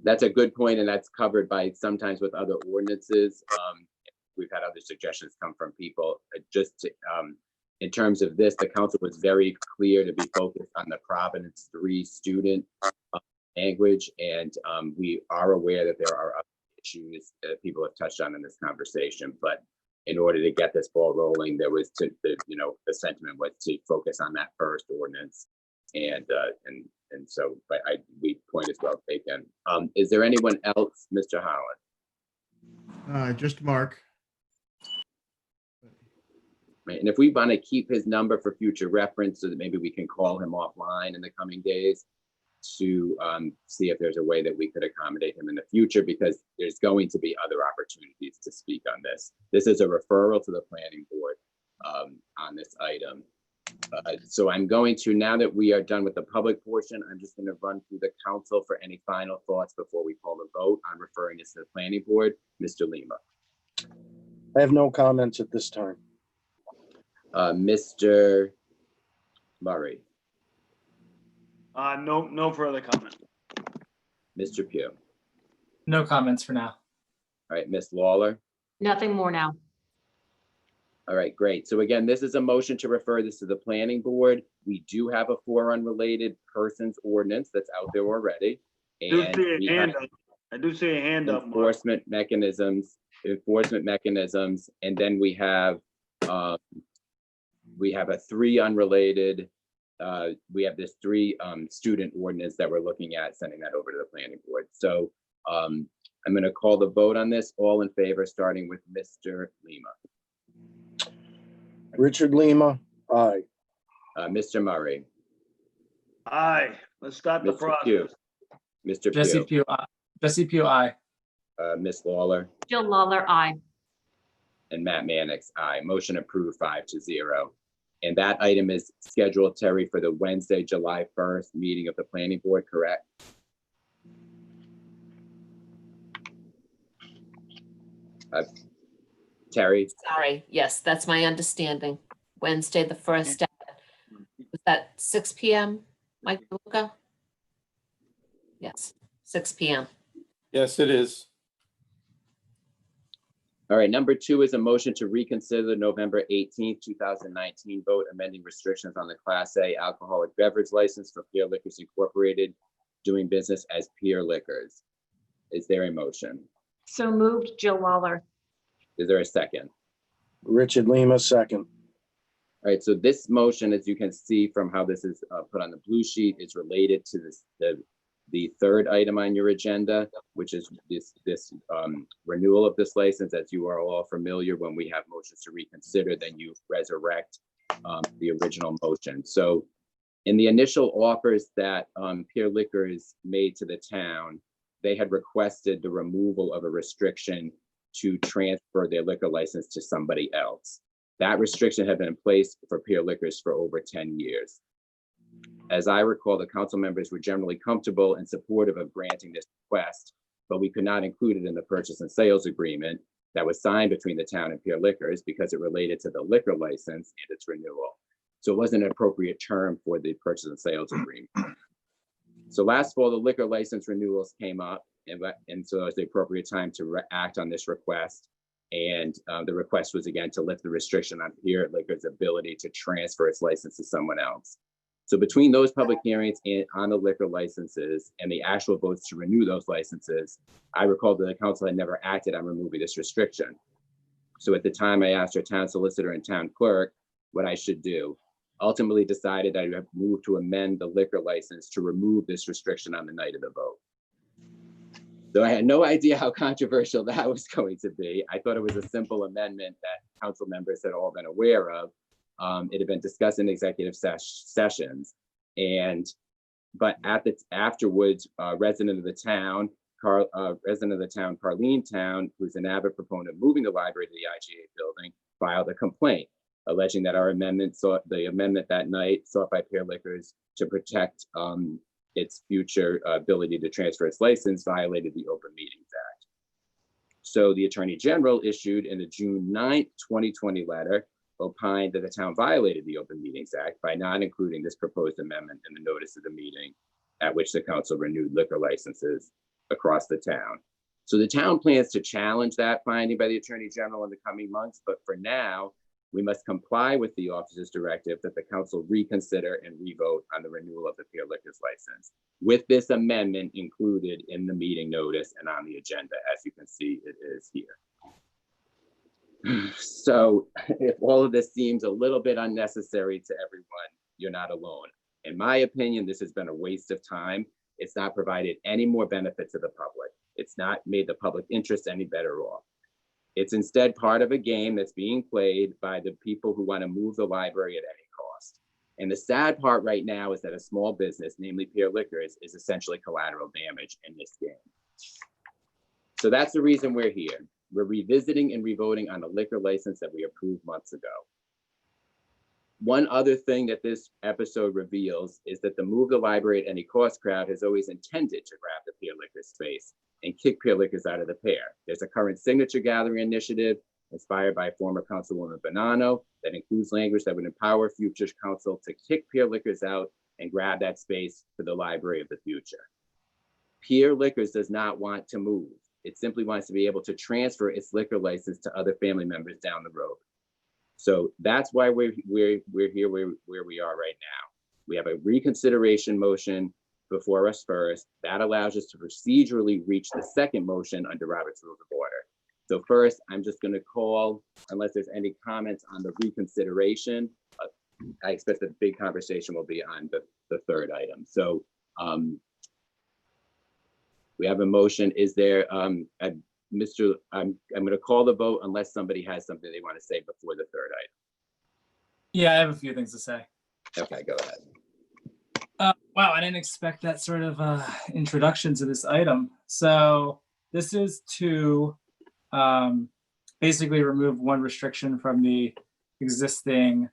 That's a good point, and that's covered by sometimes with other ordinances. We've had other suggestions come from people. In terms of this, the council was very clear to be focused on the Providence 3 student language, and we are aware that there are other issues that people have touched on in this conversation. But in order to get this ball rolling, there was the sentiment was to focus on that first ordinance, and so we point is well taken. Is there anyone else, Mr. Holland? Just Mark. Right. And if we want to keep his number for future reference, so that maybe we can call him offline in the coming days to see if there's a way that we could accommodate him in the future, because there's going to be other opportunities to speak on this. This is a referral to the planning board on this item. So I'm going to, now that we are done with the public portion, I'm just going to run through the council for any final thoughts before we call the vote on referring this to the planning board. Mr. Lima. I have no comments at this time. Mr. Murray. No further comment. Mr. Pugh. No comments for now. All right, Ms. Lawler. Nothing more now. All right, great. So again, this is a motion to refer this to the planning board. We do have a 4 unrelated persons ordinance that's out there already. I do see a hand up. Enforcement mechanisms, and then we have a 3 unrelated. We have this 3 student ordinance that we're looking at, sending that over to the planning board. So I'm going to call the vote on this. All in favor, starting with Mr. Lima. Richard Lima, aye. Mr. Murray. Aye. Let's start the process. Pugh. Mr. Jesse Pugh, Jesse Pugh, aye. Ms. Lawler. Jill Lawler, aye. And Matt Mannix, aye. Motion approved 5-0. And that item is scheduled, Terry, for the Wednesday, July 1st meeting of the planning board, correct? Terry? Sorry, yes, that's my understanding. Wednesday, the 1st, was that 6 p.m., Mike DeLuca? Yes, 6 p.m. Yes, it is. All right, number 2 is a motion to reconsider the November 18th, 2019 vote amending restrictions on the Class A alcoholic beverage license for Pier Liquors Incorporated, doing business as Pier Liquors. Is there a motion? So moved, Jill Lawler. Is there a second? Richard Lima, second. All right, so this motion, as you can see from how this is put on the blue sheet, is related to the 3rd item on your agenda, which is this renewal of this license. As you are all familiar, when we have motions to reconsider, then you resurrect the original motion. So in the initial offers that Pier Liquors made to the town, they had requested the removal of a restriction to transfer their liquor license to somebody else. That restriction had been in place for Pier Liquors for over 10 years. As I recall, the council members were generally comfortable and supportive of granting this request, but we could not include it in the purchase and sales agreement that was signed between the town and Pier Liquors because it related to the liquor license and its renewal. So it wasn't an appropriate term for the purchase and sales agreement. So last fall, the liquor license renewals came up, and so it was the appropriate time to act on this request. And the request was again to lift the restriction on Pier Liquor's ability to transfer its license to someone else. So between those public hearings on the liquor licenses and the actual votes to renew those licenses, I recall that the council had never acted on removing this restriction. So at the time, I asked our town solicitor and town clerk what I should do. Ultimately decided I would move to amend the liquor license to remove this restriction on the night of the vote. So I had no idea how controversial that was going to be. I thought it was a simple amendment that council members had all been aware of. It had been discussed in executive sessions, but afterwards, resident of the town, Carlene Town, who's an avid proponent of moving the library to the IGA building, filed a complaint alleging that our amendment, the amendment that night sought by Pier Liquors to protect its future ability to transfer its license violated the Open Meetings Act. So the Attorney General issued in the June 9th, 2020 letter opined that the town violated the Open Meetings Act by not including this proposed amendment in the notice of the meeting at which the council renewed liquor licenses across the town. So the town plans to challenge that finding by the Attorney General in the coming months, but for now, we must comply with the office's directive that the council reconsider and revote on the renewal of the Pier Liquors license, with this amendment included in the meeting notice and on the agenda. As you can see, it is here. So if all of this seems a little bit unnecessary to everyone, you're not alone. In my opinion, this has been a waste of time. It's not provided any more benefit to the public. It's not made the public interest any better off. It's instead part of a game that's being played by the people who want to move the library at any cost. And the sad part right now is that a small business, namely Pier Liquors, is essentially collateral damage in this game. So that's the reason we're here. We're revisiting and revoting on a liquor license that we approved months ago. One other thing that this episode reveals is that the move the library at any cost crowd has always intended to grab the Pier Liquors space and kick Pier Liquors out of the pair. There's a current signature gathering initiative inspired by former Councilwoman Bonanno that includes language that would empower future council to kick Pier Liquors out and grab that space for the library of the future. Pier Liquors does not want to move. It simply wants to be able to transfer its liquor license to other family members down the road. So that's why we're here where we are right now. We have a reconsideration motion before us first. That allows us to procedurally reach the second motion under Robert's Rules of Order. So first, I'm just going to call, unless there's any comments on the reconsideration, I expect the big conversation will be on the third item. So we have a motion. Is there, I'm going to call the vote unless somebody has something they want to say before the third item. Yeah, I have a few things to say. Okay, go ahead. Wow, I didn't expect that sort of introduction to this item. So this is to basically remove one restriction from the existing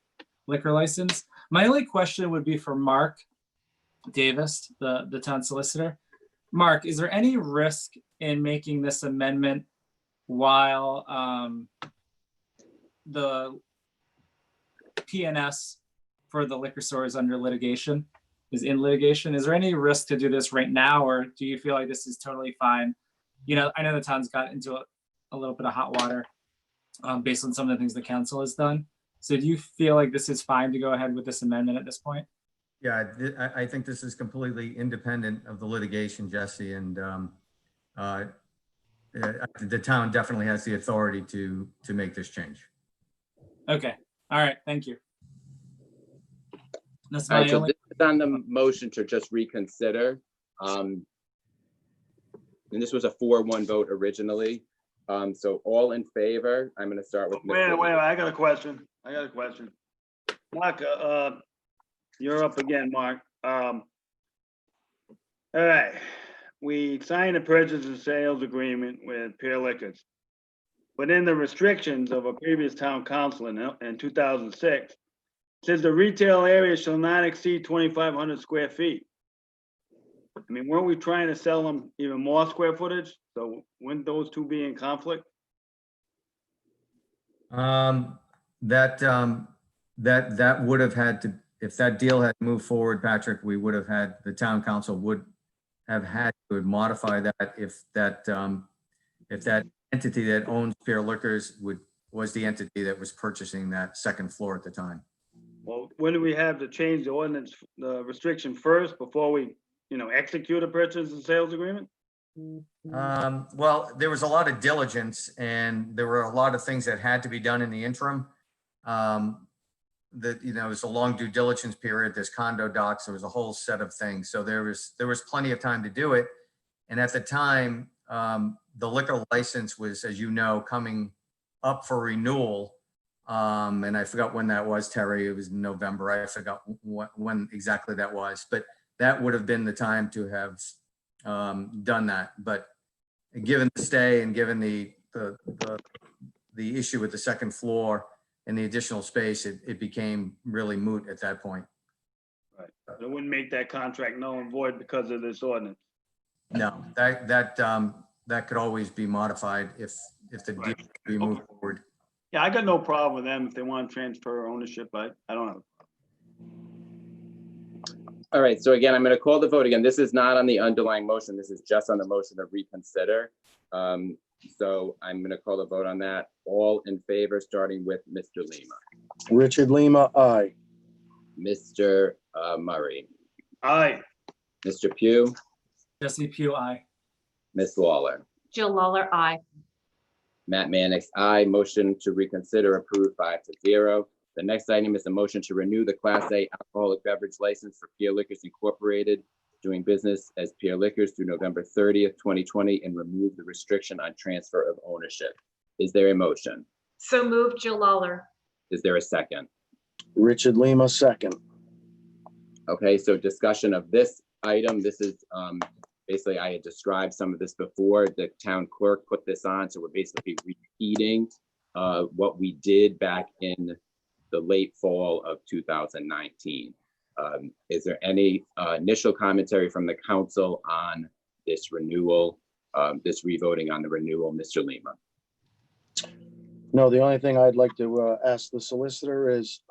liquor license. My only question would be for Mark Davis, the town solicitor. Mark, is there any risk in making this amendment while the PNS for the liquor store is under litigation? Is in litigation? Is there any risk to do this right now, or do you feel like this is totally fine? You know, I know the town's got into a little bit of hot water based on some of the things the council has done. So do you feel like this is fine to go ahead with this amendment at this point? Yeah, I think this is completely independent of the litigation, Jesse, and the town definitely has the authority to make this change. Okay, all right, thank you. That's All my right, so only. this is on the motion to just reconsider. And this was a 4-1 vote originally. So all in favor, I'm going to start with. Wait, I got a question. Mark, you're up again, Mark. All right, we signed a purchase and sales agreement with Pier Liquors. But in the restrictions of a previous town council in 2006, says the retail area shall not exceed 2,500 square feet. I mean, weren't we trying to sell them even more square footage? So wouldn't those two be in conflict? That would have had to, if that deal had moved forward, Patrick, we would have had, the town council would have had to modify that if that entity that owns Pier Liquors was the entity that was purchasing that second floor at the time. Well, when do we have to change the ordinance, the restriction first before we, execute a purchase and sales agreement? Well, there was a lot of diligence and there were a lot of things that had to be done in the interim. That, it was a long due diligence period. There's condo docs. There was a whole set of things. So there was plenty of time to do it. And at the time, the liquor license was, as you know, coming up for renewal. And I forgot when that was, Terry. It was November. I forgot when exactly that was, but that would have been the time to have done that. But given the stay and given the issue with the second floor and the additional space, it became really moot at that point. Right. It wouldn't make that contract null and void because of this ordinance. No, that could always be modified if the deal could be moved forward. Yeah, I got no problem with them if they want to transfer ownership. I don't have. All right, so again, I'm going to call the vote again. This is not on the underlying motion. This is just on the motion to reconsider. So I'm going to call the vote on that. All in favor, starting with Mr. Lima. Richard Lima, aye. Mr. Murray. Aye. Mr. Pugh. Jesse Pugh, aye. Ms. Lawler. Jill Lawler, aye. Matt Mannix, aye. Motion to reconsider approved 5-0. The next item is a motion to renew the Class A alcoholic beverage license for Pier Liquors Incorporated, doing business as Pier Liquors through November 30th, 2020, and remove the restriction on transfer of ownership. Is there a motion? So moved, Jill Lawler. Is there a second? Richard Lima, second. Okay, so discussion of this item. This is basically, I had described some of this before. The town clerk put this on, so we're basically repeating what we did back in the late fall of 2019. Is there any initial commentary from the council on this renewal, this revoting on the renewal, Mr. Lima? No, the only thing I'd like to ask the solicitor is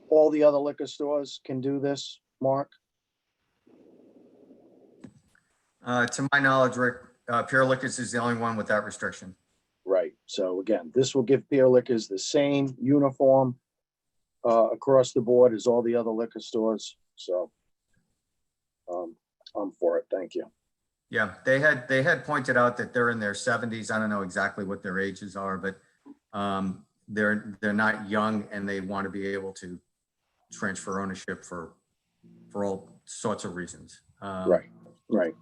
all the other liquor stores can do this, Mark? To my knowledge, Rick, Pier Liquors is the only one with that restriction. Right. So again, this will give Pier Liquors the same uniform across the board as all the other liquor stores. So I'm for it. Thank you. Yeah, they had pointed out that they're in their 70s. I don't know exactly what their ages are, but they're not young and they want to be able to transfer ownership for all sorts of reasons. Right.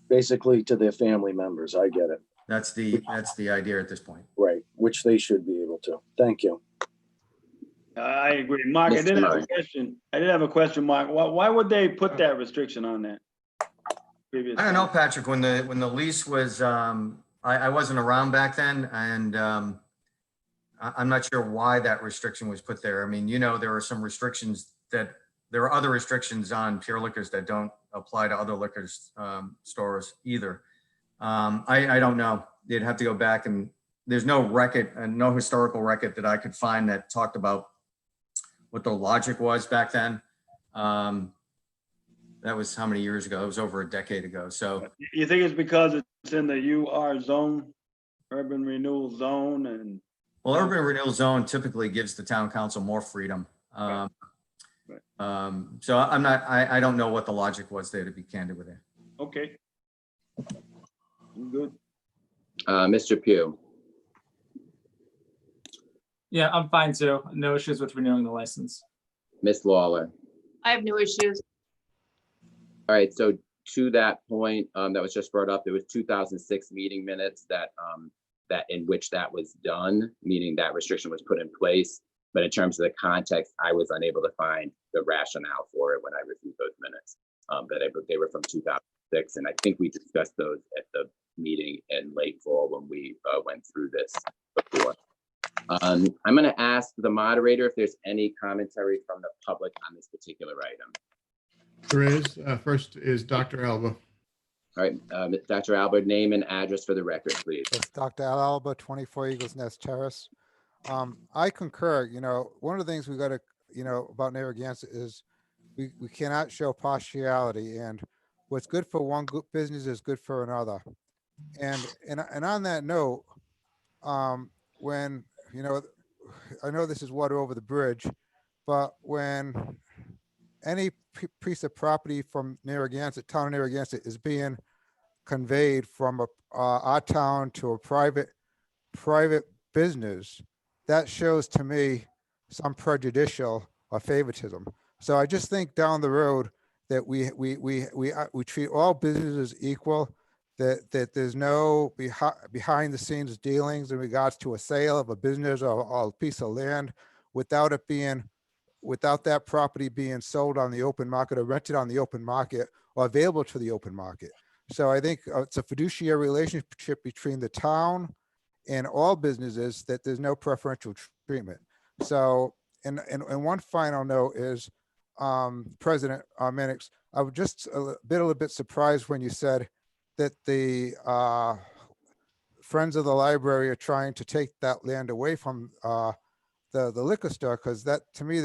Basically to their family members. I get it. That's the idea at this point. Right, which they should be able to. Thank you. I agree. Mark, I did have a question. Mark. Why would they put that restriction on that? I don't know, Patrick, when the lease was, I wasn't around back then, and I'm not sure why that restriction was put there. I mean, there are some restrictions there are other restrictions on Pier Liquors that don't apply to other liquor stores either. I don't know. They'd have to go back, and there's no record and no historical record that I could find that talked about what the logic was back then. That was how many years ago? It was over a decade ago. So you think it's because it's in the UR zone, urban renewal zone, and well, urban renewal zone typically gives the town council more freedom. So I don't know what the logic was there, to be candid with you. Okay. Good. Mr. Pugh. Yeah, I'm fine too. No issues with renewing the license. Ms. Lawler. I have no issues. All right, so to that point, that was just brought up, there was 2006 meeting minutes that in which that was done, meaning that restriction was put in place. But in terms of the context, I was unable to find the rationale for it when I reviewed those minutes. But they were from 2006, and I think we discussed those at the meeting in late fall when we went through this before. I'm going to ask the moderator if there's any commentary from the public on this particular item. There is. First is Dr. Alba. All right, Dr. Alba, name and address for the record, please. It's Dr. Al Alba, 24 Eagles Nest Terrace. I concur. One of the things we got to, about Narragansett is we cannot show partiality. And what's good for one business is good for another. And on that note, when, you know, I know this is water over the bridge, but when any piece of property from Narragansett, town of Narragansett is being conveyed from our town to a private business, that shows to me some prejudicial or favoritism. So I just think down the road that we treat all businesses equal, that there's no behind the scenes dealings in regards to a sale of a business or a piece of land without that property being sold on the open market or rented on the open market or available to the open market. So I think it's a fiduciary relationship between the town and all businesses, that there's no preferential treatment. So, and one final note is, President Mannix, I was just a little bit surprised when you said that the Friends of the Library are trying to take that land away from the liquor store, because that, to me,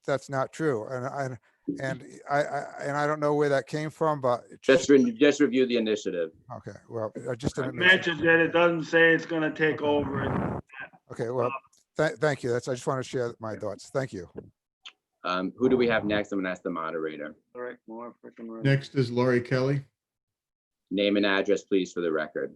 that's not true. And I don't know where that came from, but Just review the initiative. okay, well, I just I didn't make sure. mentioned that it doesn't say it's gonna take over it. Okay, well, thank you. I just want to share my thoughts. Thank you. Who do we have next? I'm gonna ask the moderator. All right, more freaking right. Next is Lori Kelly. Name and address, please, for the record.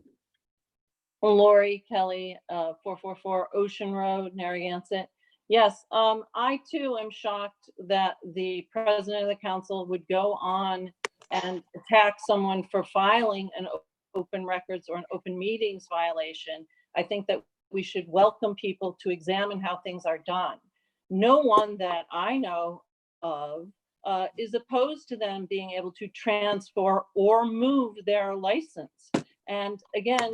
Lori Kelly, 444 Ocean Road, Narragansett. Yes, I too am shocked that the president of the council would go on and attack someone for filing an open records or an open meetings violation. I think that we should welcome people to examine how things are done. No one that I know of is opposed to them being able to transfer or move their license. And again,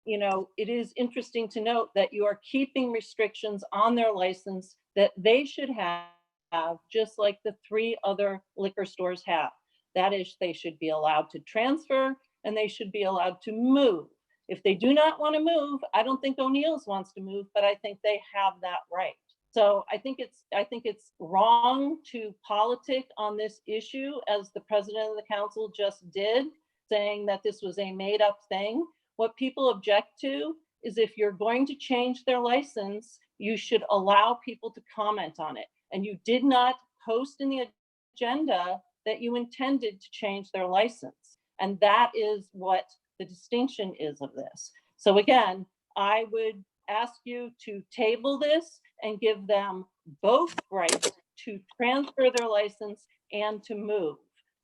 you know, it is interesting to note that you are keeping restrictions on their license that they should have, just like the 3 other liquor stores have. That is, they should be allowed to transfer and they should be allowed to move. If they do not want to move, I don't think O'Neill's wants to move, but I think they have that right. So I think it's wrong to politic on this issue, as the president of the council just did, saying that this was a made up thing. What people object to is, if you're going to change their license, you should allow people to comment on it. And you did not post in the agenda that you intended to change their license. And that is what the distinction is of this. So again, I would ask you to table this and give them both rights to transfer their license and to move,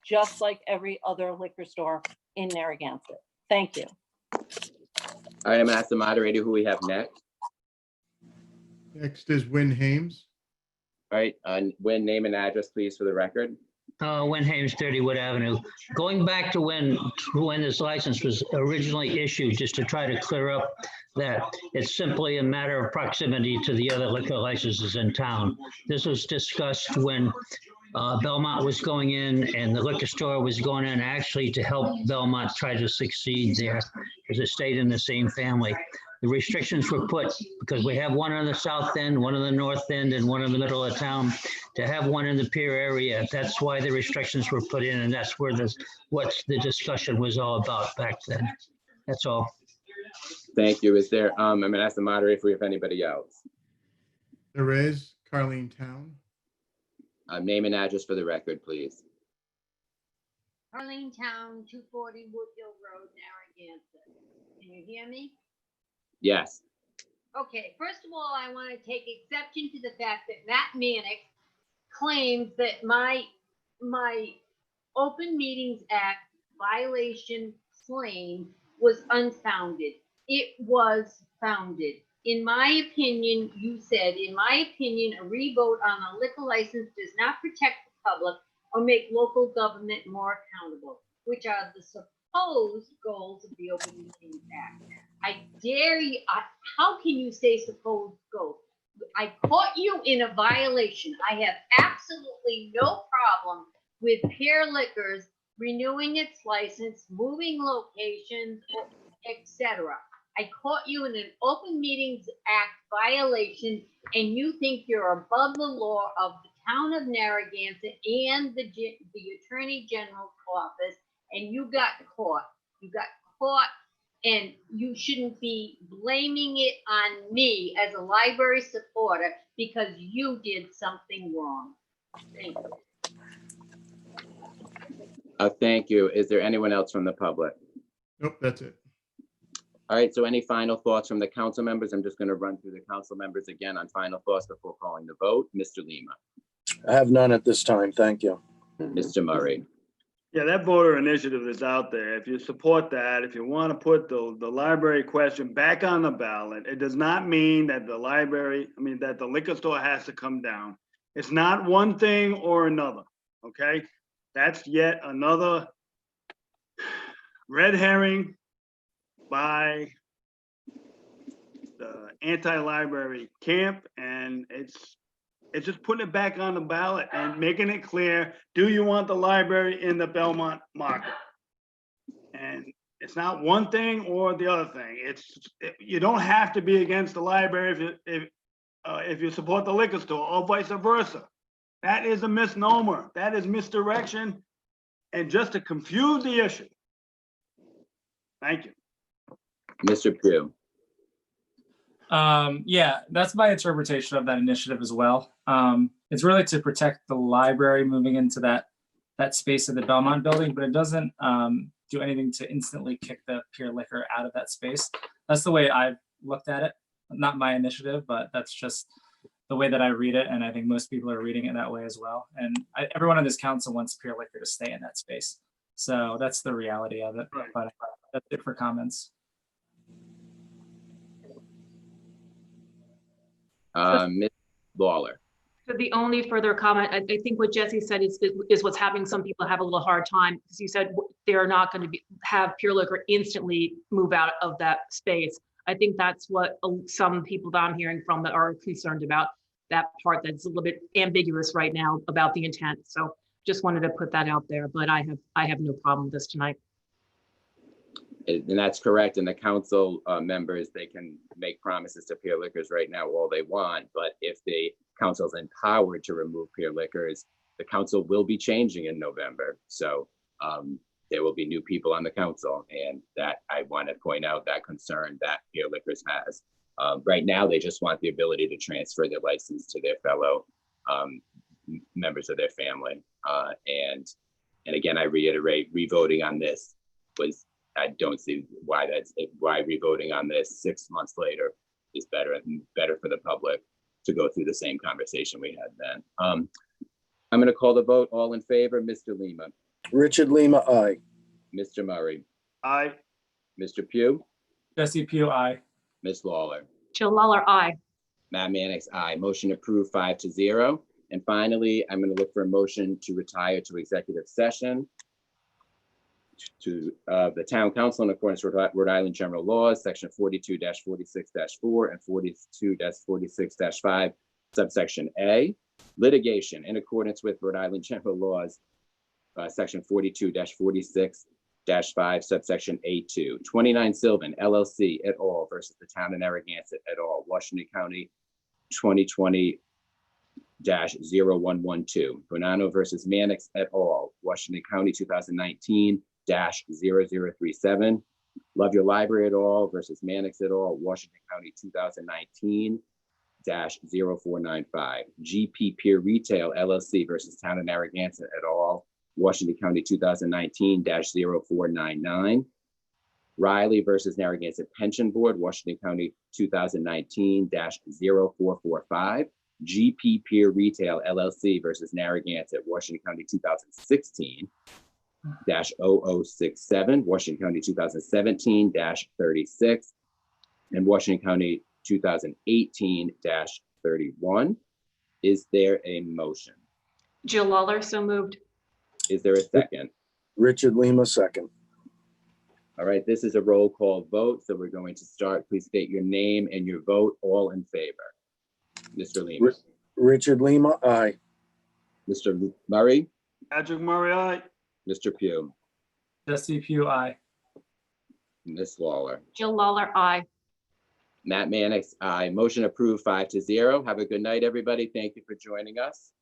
just like every other liquor store in Narragansett. Thank you. All right, I'm gonna ask the moderator who we have next. Next is Win Hames. All right, Win, name and address, please, for the record. Win Hames, 30 Wood Avenue. Going back to when this license was originally issued, just to try to clear up that it's simply a matter of proximity to the other liquor licenses in town. This was discussed when Belmont was going in and the liquor store was going in, actually to help Belmont try to succeed there, because it stayed in the same family. The restrictions were put because we have one on the south end, one on the north end, and one in the middle of town. To have one in the pier area, that's why the restrictions were put in, and that's where what the discussion was all about back then. That's all. Thank you. Is there, I'm gonna ask the moderator if we have anybody else. There is Carleen Town. Name and address for the record, please. Arlene Town, 240 Woodhill Road, Narragansett. Can you hear me? Yes. Okay, first of all, I want to take exception to the fact that Matt Mannix claims that my Open Meetings Act violation claim was unfounded. It was founded. In my opinion, you said, in my opinion, a revote on a liquor license does not protect the public or make local government more accountable, which are the supposed goals of the Open Meetings Act. I dare you, how can you say supposed goals? I caught you in a violation. I have absolutely no problem with Pear Liquors renewing its license, moving locations, etc. I caught you in an Open Meetings Act violation, and you think you're above the law of the town of Narragansett and the Attorney General's office, and you got caught. You got caught, and you shouldn't be blaming it on me as a library supporter because you did something wrong. Thank you. Thank you. Is there anyone else from the public? Nope, that's it. All right, so any final thoughts from the council members? I'm just going to run through the council members again on final thoughts before calling the vote. Mr. Lima, I have none at this time. Thank you. Mr. Murray, Yeah, that voter initiative is out there. If you support that, if you want to put the library question back on the ballot, it does not mean that the library, that the liquor store has to come down. It's not one thing or another, okay? That's yet another red herring by the anti-library camp, and it's just putting it back on the ballot and making it clear, do you want the library in the Belmont market? And it's not one thing or the other thing. You don't have to be against the library if you support the liquor store, or vice versa. That is a misnomer. That is misdirection, and just to confuse the issue. Thank you. Mr. Pugh. Yeah, that's my interpretation of that initiative as well. It's really to protect the library moving into that space of the Belmont building, but it doesn't do anything to instantly kick the Pure Liquor out of that space. That's the way I've looked at it. Not my initiative, but that's just the way that I read it, and I think most people are reading it that way as well. And everyone on this council wants Pure Liquor to stay in that space. So that's the reality of it. Right. But that's it for comments. Ms. Lawler. So the only further comment, I think what Jesse said is what's having some people have a little hard time, because you said they're not going to have Pure Liquor instantly move out of that space. I think that's what some people that I'm hearing from that are concerned about, that part that's a little bit ambiguous right now about the intent. So just wanted to put that out there, but I have no problem with this tonight. And that's correct. And the council members, they can make promises to Pure Liquors right now all they want, but if the council's empowered to remove Pure Liquors, the council will be changing in November. So there will be new people on the council, and that I want to point out that concern that Pure Liquors has. Right now, they just want the ability to transfer their license to their fellow members of their family. And again, I reiterate, revoting on this I don't see why revoting on this 6 months later is better for the public to go through the same conversation we had then. I'm going to call the vote. All in favor, Mr. Lima. Richard Lima, aye. Mr. Murray. Aye. Mr. Pugh. Jesse Pugh, aye. Ms. Lawler. Jill Lawler, aye. Matt Mannix, aye. Motion approved 5-0. And finally, I'm going to look for a motion to retire to executive session to the town council in accordance with Rhode Island general laws, section 42-46-4 and 42-46-5, subsection A. Litigation in accordance with Rhode Island general laws, section 42-46-5, subsection A2. 29 Sylvan LLC et al. Versus the town of Narragansett et al. Washington County 2020-0112. Bonanno versus Mannix et al. Washington County 2019-0037. Love Your Library et al. Versus Mannix et al. Washington County 2019-0495. GP Peer Retail LLC versus Town of Narragansett et al. Washington County 2019-0499. Riley versus Narragansett Pension Board, Washington County 2019-0445. GP Peer Retail LLC versus Narragansett, Washington County 2016-0067, Washington County 2017-36, and Washington County 2018-31. Is there a motion? Jill Lawler, so moved. Is there a second? Richard Lima, second. All right, this is a roll call vote, so we're going to start. Please state your name and your vote. All in favor. Mr. Lima. Richard Lima, aye. Mr. Murray. Patrick Murray, aye. Mr. Pugh. Jesse Pugh, aye. Ms. Lawler. Jill Lawler, aye. Matt Mannix, aye. Motion approved 5-0. Have a good night, everybody. Thank you for joining us.